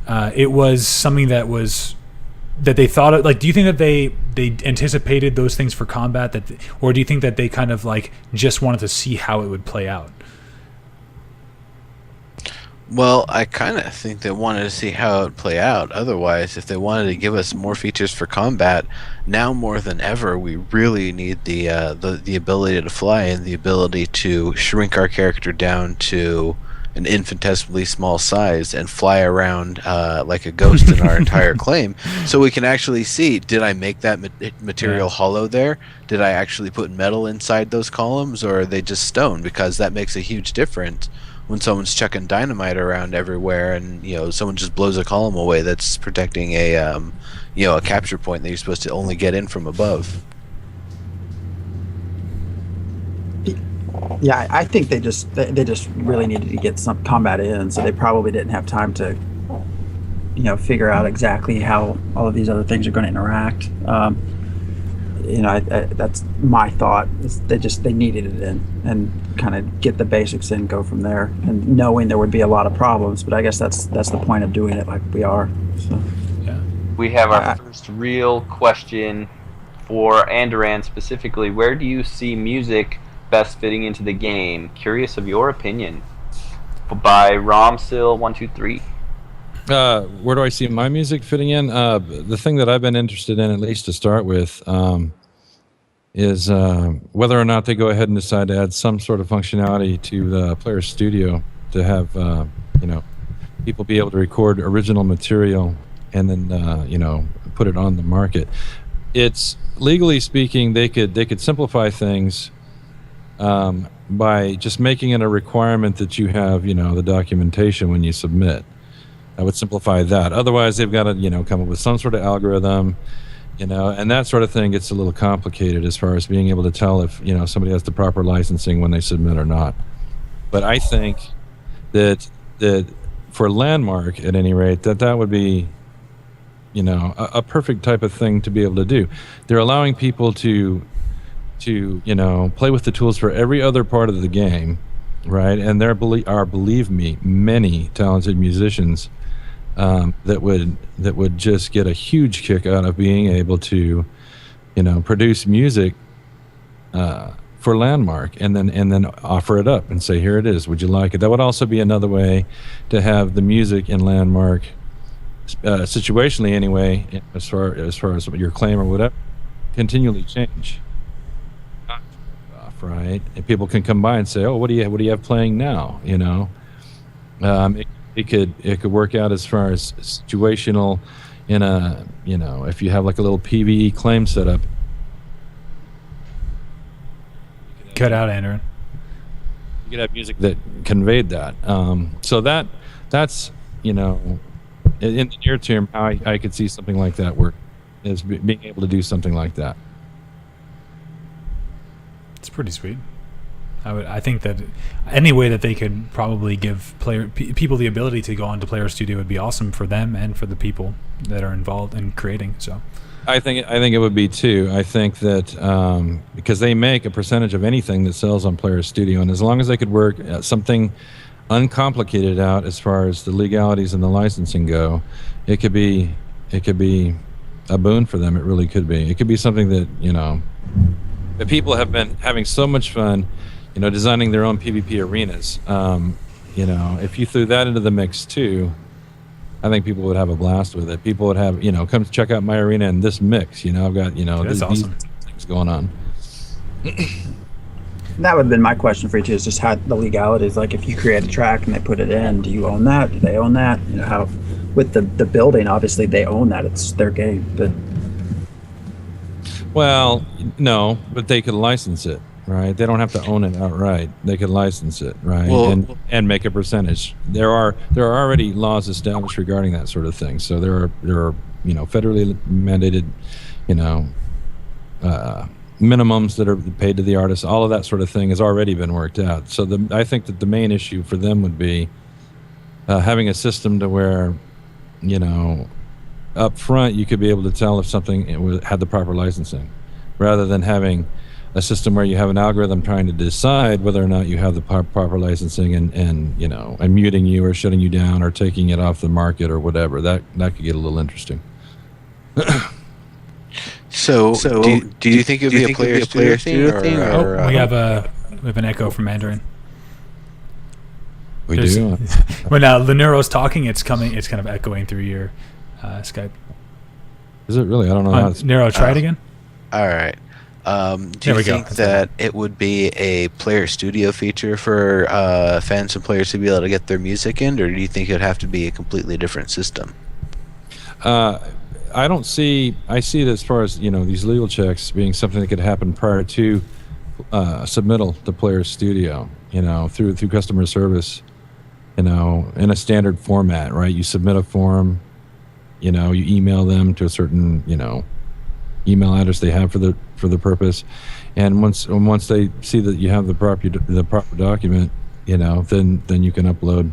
it was something that they thought of? Like, do you think that they anticipated those things for combat, or do you think that they kind of like just wanted to see how it would play out? Well, I kind of think they wanted to see how it would play out. Otherwise, if they wanted to give us more features for combat, now more than ever, we really need the ability to fly and the ability to shrink our character down to an infinitesimally small size and fly around like a ghost in our entire claim, so we can actually see, did I make that material hollow there? Did I actually put metal inside those columns, or are they just stone? Because that makes a huge difference when someone's chucking dynamite around everywhere, and, you know, someone just blows a column away that's protecting a a capture point that you're supposed to only get in from above. Yeah, I think they just really needed to get some combat in, so they probably didn't have time to, you know, figure out exactly how all of these other things are going to interact. You know, that's my thought. Is they needed it in and kind of get the basics in, go from there, and knowing there would be a lot of problems. But I guess that's the point of doing it like we are. So. Yeah. We have our first real question for Andoran specifically. Where do you see music best fitting into the game? Curious of your opinion. By Romsil123. Where do I see my music fitting in? The thing that I've been interested in, at least to start with, is whether or not they go ahead and decide to add some sort of functionality to the Player's Studio to have people be able to record original material and then put it on the market. It's, legally speaking, they could simplify things by just making it a requirement that you have, the documentation when you submit. I would simplify that. Otherwise, they've got to, come up with some sort of algorithm, and that sort of thing gets a little complicated as far as being able to tell if, somebody has the proper licensing when they submit or not. But I think that for Landmark, at any rate, that would be, a perfect type of thing to be able to do. They're allowing people to play with the tools for every other part of the game, right? And there are, believe me, many talented musicians that would just get a huge kick out of being able to, produce music for Landmark and then offer it up and say, here it is, would you like it? That would also be another way to have the music in Landmark, situationally anyway, as far as your claim or whatever, continually change. Right, and people can come by and say, "Oh, what do you have playing now?" It could work out as far as situational. In a if you have like a little PvE claim set up. Cut out, Andrew. You could have music that conveyed that. So that's in the near term how I could see something like that work, is being able to do something like that. It's pretty sweet. I think that any way that they could probably give people the ability to go onto Player Studio would be awesome for them and for the people that are involved in creating. So, I think it would be too. I think that because they make a percentage of anything that sells on Player Studio, and as long as they could work something uncomplicated out as far as the legalities and the licensing go, it could be a boon for them. It really could be. It could be something that the people have been having so much fun, designing their own PvP arenas. If you threw that into the mix too, I think people would have a blast with it. People would have, come check out my arena in this mix. I've got, that's awesome. these things going on. That would have been my question for you too, is just how the legalities, like if you create a track and they put it in, do you own that? Do they own that? How with the building, obviously they own that. It's their game, but Well, no, but they could license it, right? They don't have to own it outright. They could license it, right? Well- and make a percentage. There are already laws established regarding that sort of thing. So there are federally mandated, minimums that are paid to the artists. All of that sort of thing has already been worked out. So I think that the main issue for them would be having a system to where, up front you could be able to tell if something had the proper licensing, rather than having a system where you have an algorithm trying to decide whether or not you have the proper licensing and muting you or shutting you down or taking it off the market or whatever. That could get a little interesting. So do you think it would be a player studio thing? Or, we have an echo from Mandarin. We do. When Lenuro's talking, it's kind of echoing through your Skype. Is it really? I don't know how it's... Nero, try it again. All right. Do There you we go. think that it would be a player studio feature for fans and players to be able to get their music in, or do you think it would have to be a completely different system? I see it as far as these legal checks being something that could happen prior to submittal to Player Studio, through customer service, in a standard format, right? You submit a form, you email them to a certain email address they have for the purpose, and once they see that you have the proper document, then you can upload.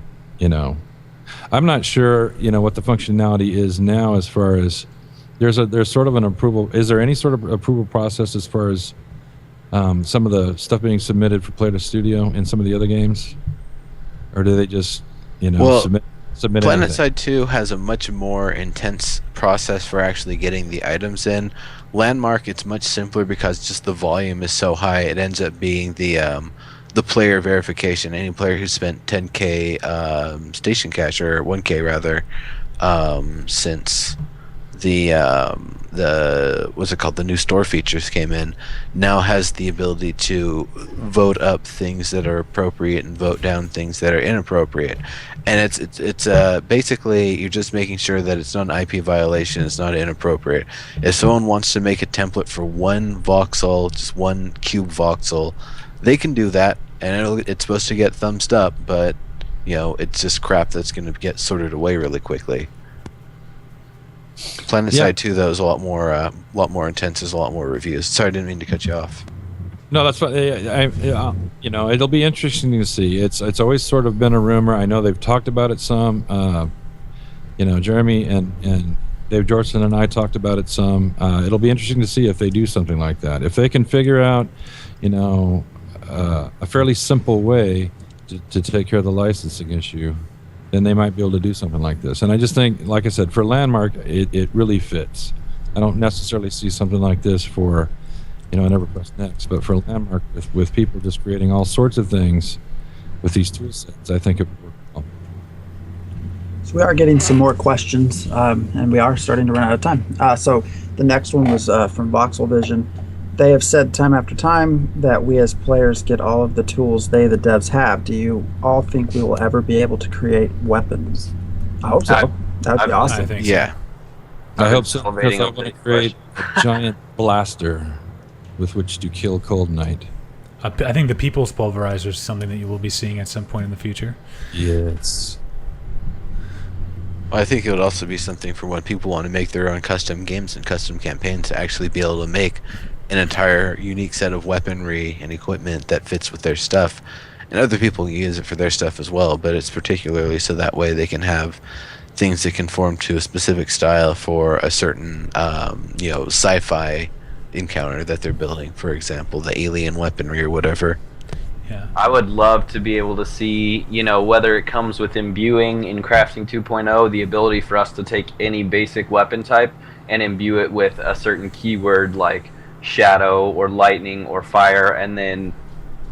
I'm not sure what the functionality is now as far as there's sort of an approval. Is there any sort of approval process as far as some of the stuff being submitted for Player Studio in some of the other games, or do they just submit PlanetSide 2 has a much more intense process for actually getting the items in. Landmark, it's much simpler because just the volume is so high. It ends up being the player verification. Any player who spent 10K station cash, or 1K rather, since the what's it called, the new store features came in, now has the ability to vote up things that are appropriate and vote down things that are inappropriate. And it's basically you're just making sure that it's not an IP violation, it's not inappropriate. If someone wants to make a template for one voxel, just one cube voxel, they can do that, and it's supposed to get thumbs up, but it's just crap that's going to get sorted away really quickly. PlanetSide 2 though is a lot more intense. There's a lot more reviews. Sorry, I didn't mean to cut you off. No, that's fine. It'll be interesting to see. It's always sort of been a rumor. I know they've talked about it some. Jeremy and Dave Jortson and I talked about it some. It'll be interesting to see if they do something like that. If they can figure out, a fairly simple way to take care of the licensing issue, then they might be able to do something like this. And I just think, like I said, for Landmark, it really fits. I don't necessarily see something like this for, an EverQuest Next, but for Landmark, with people just creating all sorts of things with these tool sets, I think it would work well. So we are getting some more questions, and we are starting to run out of time. So the next one was from Voxel Vision. They have said time after time that we as players get all of the tools they, the devs, have. Do you all think we will ever be able to create weapons? I hope so. That would be awesome. I think so. Yeah. I hope so, because Elevating I a want to big create a giant blaster with which to kill Cold Knight. I think the People's Pulverizer is something that you will be seeing at some point in the future. Yes. Well, I think it would also be something for when people want to make their own custom games and custom campaigns to actually be able to make an entire unique set of weaponry and equipment that fits with their stuff, and other people can use it for their stuff as well, but it's particularly so that way they can have things that conform to a specific style for a certain sci-fi encounter that they're building, for example the alien weaponry or whatever. Yeah. I would love to be able to see, whether it comes with imbuing in Crafting 2.0, the ability for us to take any basic weapon type and imbue it with a certain keyword like shadow or lightning or fire, and then,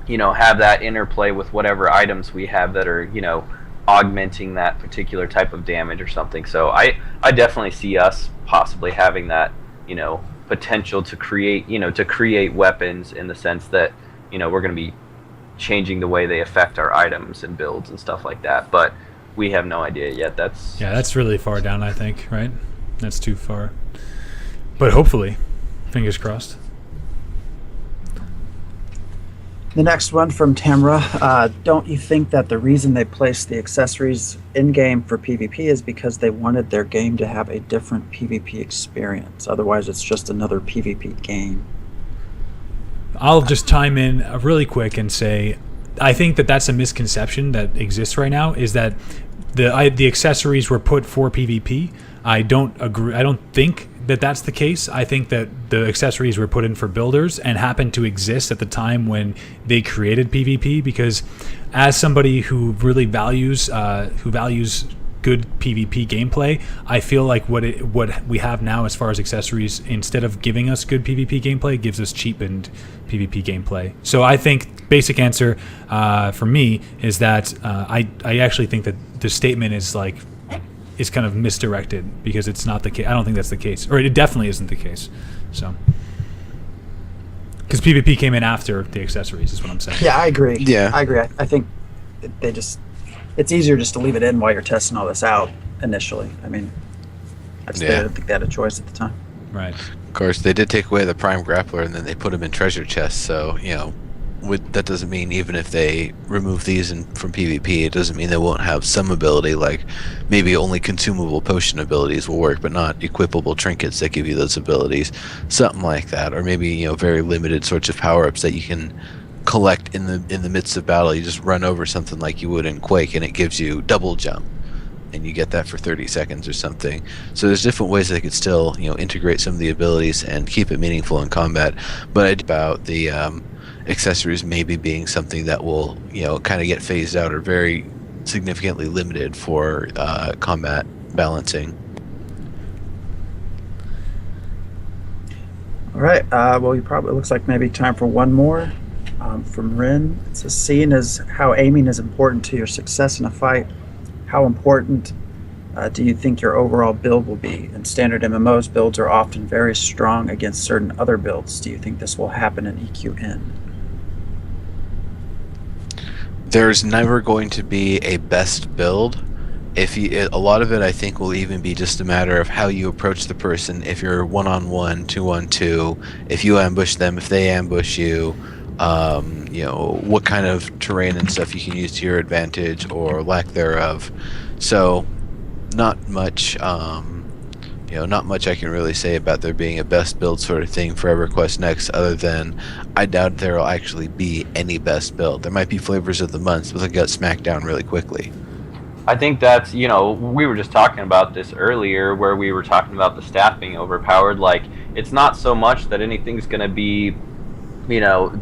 have that interplay with whatever items we have that are, augmenting that particular type of damage or something. So I definitely see us possibly having that, potential to create weapons in the sense that, we're going to be changing the way they affect our items and builds and stuff like that, but we have no idea yet. That's really far down, I think, right? That's too far. But hopefully, fingers crossed. The next one from Tamra. Don't you think that the reason they placed the accessories in-game for PvP is because they wanted their game to have a different PvP experience? Otherwise, it's just another PvP game. I'll just chime in really quick and say, I think that that's a misconception that exists right now, is that the accessories were put for PvP. I don't agree. I don't think that that's the case. I think that the accessories were put in for builders and happened to exist at the time when they created PvP, because as somebody who really values good PvP gameplay, I feel like what we have now as far as accessories, instead of giving us good PvP gameplay, gives us cheapened PvP gameplay. So I think basic answer for me is that I actually think that the statement is kind of misdirected, because it's not the case. I don't think that's the case, or it definitely isn't the case. So, because PvP came in after the accessories, is what I'm saying. Yeah, I agree. Yeah. I agree. I think it's easier just to leave it in while you're testing all this out initially. I mean, I didn't think they had a choice at the time. Right. Of course, they did take away the Prime Grappler, and then they put them in treasure chests. So, that doesn't mean even if they remove these from PvP, it doesn't mean they won't have some ability, like maybe only consumable potion abilities will work, but not equipable trinkets that give you those abilities. Something like that. Or maybe, very limited sorts of power-ups that you can collect in the midst of battle. You just run over something like you would in Quake, and it gives you double jump. And you get that for 30 seconds or something. So there's different ways they could still, integrate some of the abilities and keep it meaningful in combat. But about the accessories maybe being something that will, kind of get phased out or very significantly limited for combat balancing. All right. Well, it looks like maybe time for one more from Rin. It says, seeing as how aiming is important to your success in a fight, how important do you think your overall build will be? In standard MMOs, builds are often very strong against certain other builds. Do you think this will happen in EQN? There's never going to be a best build. A lot of it, I think, will even be just a matter of how you approach the person. If you're 1-on-1, 2-on-2, if you ambush them, if they ambush you, what kind of terrain and stuff you can use to your advantage or lack thereof. So, not much I can really say about there being a best build sort of thing for EverQuest Next, other than I doubt there will actually be any best build. There might be flavors of the month, but they'll get smacked down really quickly. I think that's, we were just talking about this earlier, where we were talking about the staff being overpowered. Like, it's not so much that anything's going to be,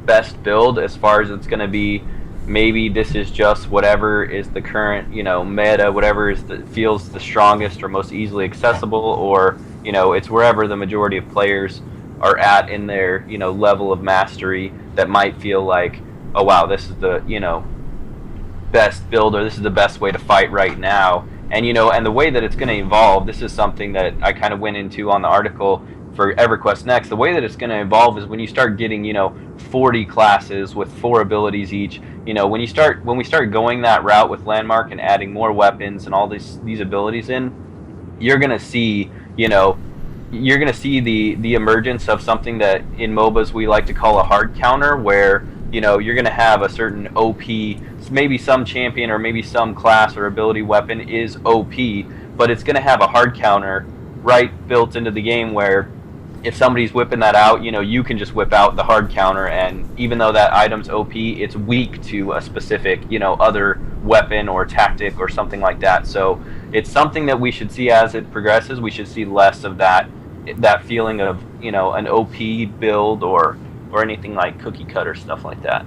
best build, as far as it's going to be, maybe this is just whatever is the current, meta, whatever feels the strongest or most easily accessible, or, it's wherever the majority of players are at in their, level of mastery that might feel like, oh wow, this is the, best build, or this is the best way to fight right now. And and the way that it's going to evolve, this is something that I kind of went into on the article for EverQuest Next. The way that it's going to evolve is when you start getting 40 classes with 4 abilities each. When we start going that route with Landmark and adding more weapons and all these abilities in, you're going to see the emergence of something that in MOBAs we like to call a hard counter, where you're going to have a certain OP, maybe some champion or maybe some class or ability weapon is OP, but it's going to have a hard counter right built into the game, where if somebody's whipping that out, you can just whip out the hard counter, and even though that item's OP, it's weak to a specific, other weapon or tactic or something like that. So it's something that we should see as it progresses. We should see less of that feeling of, an OP build or anything like cookie cutter stuff like that.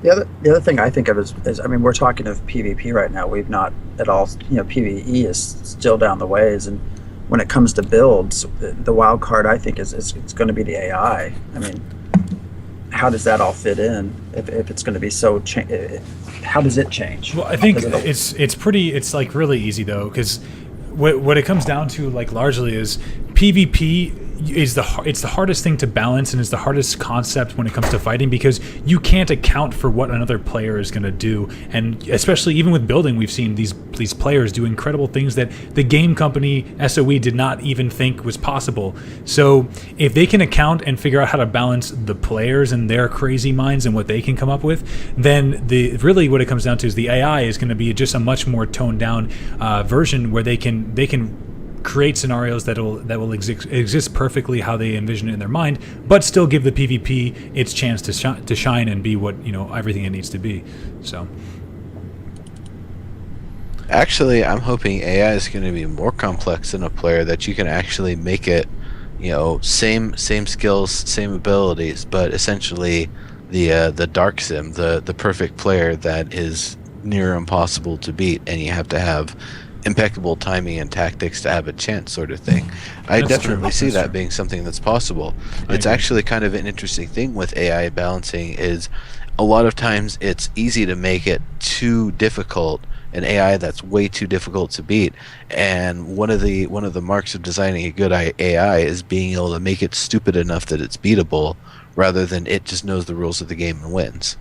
The other thing I think of is I mean, we're talking of PvP right now. We've not at all, PvE is still down the ways, and when it comes to builds, the wild card I think is it's going to be the AI. I mean, how does that all fit in if it's going to be so? How does it change? Well, I think it's like really easy though, because what it comes down to like largely is PvP is it's the hardest thing to balance, and is the hardest concept when it comes to fighting, because you can't account for what another player is going to do. And especially even with building, we've seen these players do incredible things that the game company SOE did not even think was possible. So if they can account and figure out how to balance the players and their crazy minds and what they can come up with, then really what it comes down to is the AI is going to be just a much more toned down version where they can create scenarios that will exist perfectly how they envision it in their mind, but still give the PvP its chance to shine and be what everything it needs to be. So actually, I'm hoping AI is going to be more complex than a player, that you can actually make it, same skills, same abilities, but essentially the dark sim, the perfect player that is near impossible to beat, and you have to have impeccable timing and tactics to have a chance, sort of thing. I definitely see that being something that's possible. It's actually kind of an interesting thing with AI balancing, is a lot of times it's easy to make it too difficult, an AI that's way too difficult to beat. And one of the marks of designing a good AI is being able to make it stupid enough that it's beatable, rather than it just knows the rules of the game and wins.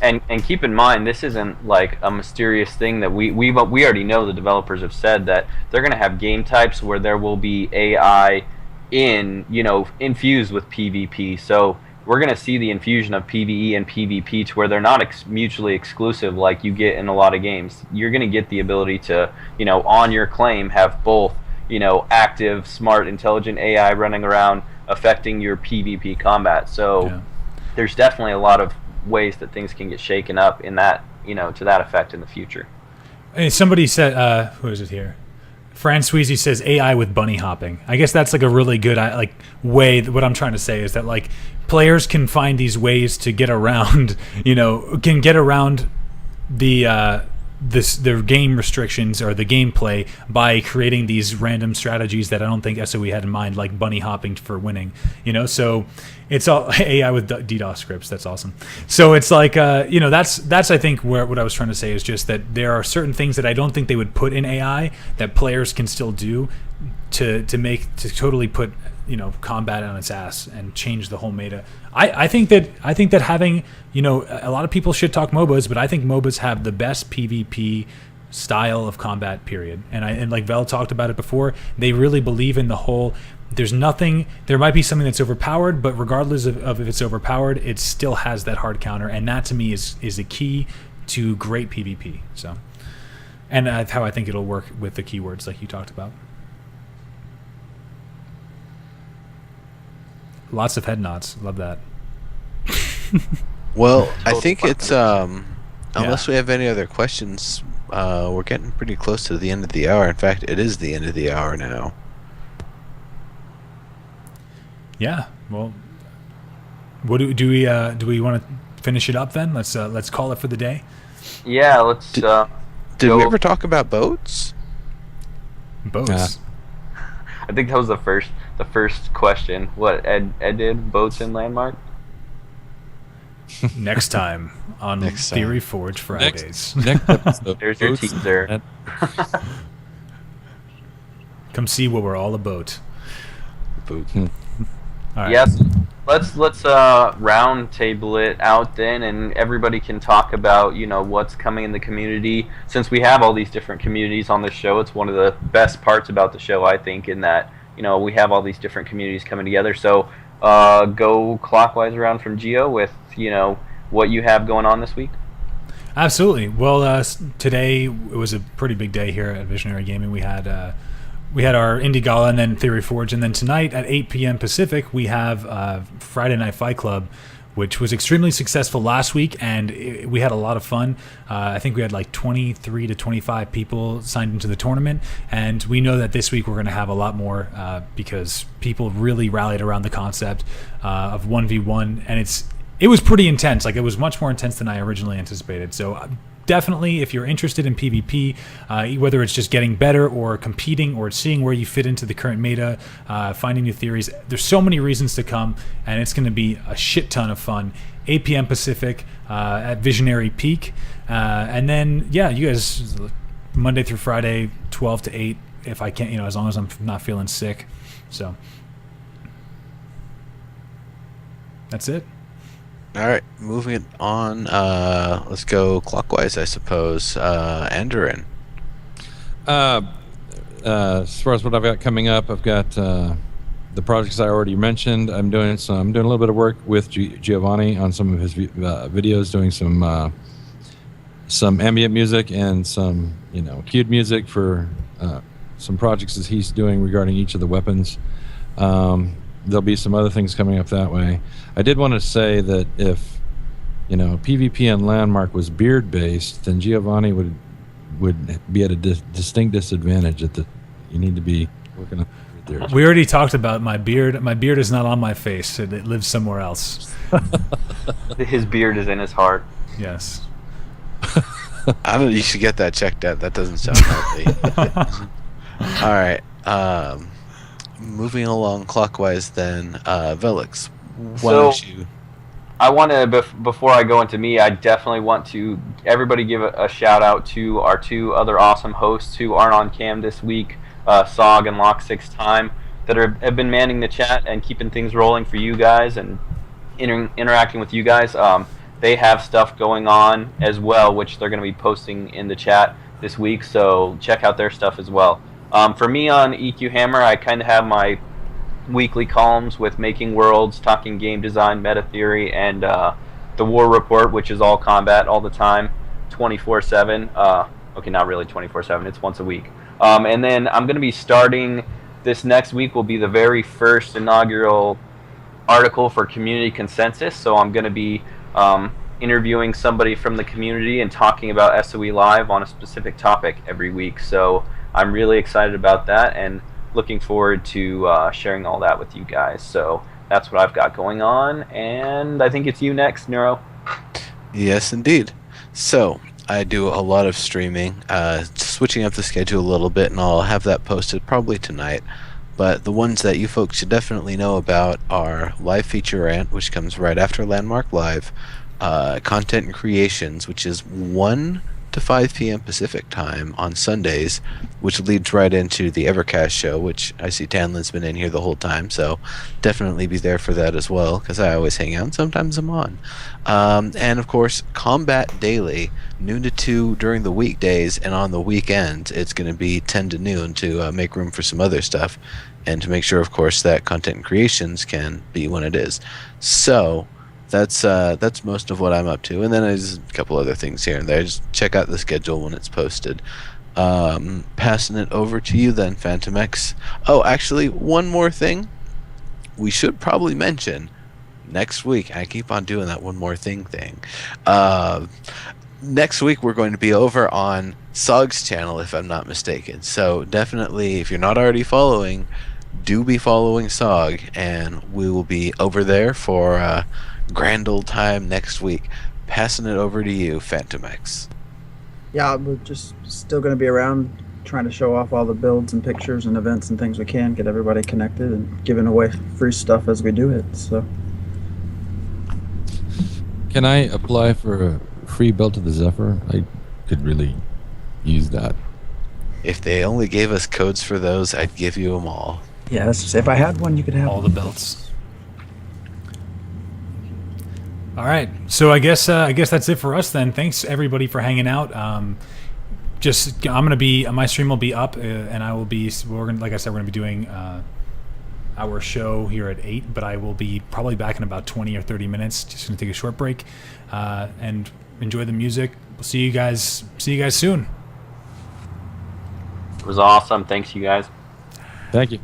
And keep in mind, this isn't like a mysterious thing that we already know. The developers have said that they're going to have game types where there will be AI infused with PvP. So we're going to see the infusion of PvE and PvP to where they're not mutually exclusive like you get in a lot of games. You're going to get the ability to, on your claim, have both, active, smart, intelligent AI running around affecting your PvP combat. So there's definitely a lot of ways that things can get shaken up in that, to that effect in the future. Hey, somebody said, who is it here? Fran Sweezy says AI with bunny hopping. I guess that's like a really good way. What I'm trying to say is that like players can find these ways to get around, can get around the game restrictions or the gameplay by creating these random strategies that I don't think SOE had in mind, like bunny hopping for winning. So it's all AI with DDoS scripts. That's awesome. So it's like that's I think what I was trying to say is just that there are certain things that I don't think they would put in AI that players can still do to totally put combat on its ass and change the whole meta. I think that having a lot of people shit talk MOBAs, but I think MOBAs have the best PvP style of combat, period. And like Vel talked about it before, they really believe in the whole. There might be something that's overpowered, but regardless of if it's overpowered, it still has that hard counter, and that to me is a key to great PvP. So, and that's how I think it'll work with the keywords like you talked about. Lots of head nods. Love that. Well, I think it's unless we have any other questions, we're getting pretty close to the end of the hour. In fact, it is the end of the hour now. Yeah. Well, what do we want to finish it up then? Let's call it for the day. Yeah. Let's. Did we ever talk about boats? Boats. I think that was the first question. What Ed did? Boats and Landmark? Next time on Theory Forge Fridays. Next episode. There's your teaser. Come see what we're all about. Boat. All right. Yes. Let's round table it out then, and everybody can talk about what's coming in the community. Since we have all these different communities on this show, it's one of the best parts about the show, I think, in that we have all these different communities coming together. So go clockwise around from Geo with what you have going on this week. Absolutely. Well, today it was a pretty big day here at Visionary Gaming. We had we had our Indie Gala and then Theory Forge, and then tonight at 8 p.m. Pacific we have Friday Night Fight Club, which was extremely successful last week, and we had a lot of fun. I think we had like 23 to 25 people signed into the tournament, and we know that this week we're going to have a lot more because people really rallied around the concept of 1v1, and it was pretty intense. Like, it was much more intense than I originally anticipated. So definitely, if you're interested in PvP, whether it's just getting better or competing or seeing where you fit into the current meta, finding new theories, there's so many reasons to come, and it's going to be a shit ton of fun. 8 p.m. Pacific at Visionary Peak. And then, yeah, you guys, Monday through Friday, 12 to 8, if I can't, as long as I'm not feeling sick. So that's it. All right, moving on. Let's go clockwise, I suppose. Andoran. As far as what I've got coming up, I've got the projects I already mentioned. I'm doing a little bit of work with Giovanni on some of his videos, doing some ambient music and some cued music for some projects that he's doing regarding each of the weapons. There'll be some other things coming up that way. I did want to say that if PvP and Landmark was beard based, then Giovanni would be at a distinct disadvantage. You need to be working on there. We already talked about my beard. My beard is not on my face. It lives somewhere else. His beard is in his heart. Yes. I don't know. You should get that checked out. That doesn't sound healthy. All right. Moving along clockwise, then, Velix. Why don't you? I want to, before I go into me, I definitely want to everybody give a shout out to our two other awesome hosts who aren't on cam this week, Sog and Lock 6 Time, that have been manning the chat and keeping things rolling for you guys and interacting with you guys. They have stuff going on as well, which they're going to be posting in the chat this week, so check out their stuff as well. For me on EQ Hammer, I kind of have my weekly columns with Making Worlds, talking game design, meta theory, and the War Report, which is all combat all the time, 24/7. Okay, not really 24/7. It's once a week. And then I'm going to be starting this next week. Will be the very first inaugural article for Community Consensus. So I'm going to be interviewing somebody from the community and talking about SOE Live on a specific topic every week. So I'm really excited about that and looking forward to sharing all that with you guys. So that's what I've got going on, and I think it's you next, Neuro. Yes, indeed. So I do a lot of streaming, switching up the schedule a little bit, and I'll have that posted probably tonight. But the ones that you folks should definitely know about are Live Feature Rant, which comes right after Landmark Live, Content and Creations, which is 1 to 5 p.m. Pacific time on Sundays, which leads right into the Evercast show, which I see Tanlin's been in here the whole time, so definitely be there for that as well, because I always hang out and sometimes I'm on. And of course, Combat Daily, noon to 2 during the weekdays, and on the weekends it's going to be 10 to noon to make room for some other stuff, and to make sure, of course, that Content and Creations can be when it is. So that's most of what I'm up to, and then there's a couple other things here and there. Just check out the schedule when it's posted. Passing it over to you then, Phantom X. Oh, actually, one more thing we should probably mention. Next week, I keep on doing that one more thing. Next week we're going to be over on Sog's channel, if I'm not mistaken. So definitely, if you're not already following, do be following Sog, and we will be over there for grand old time next week. Passing it over to you, Phantom X. Yeah, we're just still going to be around trying to show off all the builds and pictures and events and things we can, get everybody connected and giving away free stuff as we do it. So, can I apply for a free build to the Zephyr? I could really use that. If they only gave us codes for those, I'd give you them all. yes, if I had one, you could have All the belts. All right, so I guess that's it for us then. Thanks everybody for hanging out. I'm gonna be, my stream will be up, and I will be. We're gonna, like I said, we're gonna be doing our show here at 8, but I will be probably back in about 20 or 30 minutes. Just gonna take a short break and enjoy the music. We'll see you guys soon. It was awesome. Thanks, you guys. Thank you.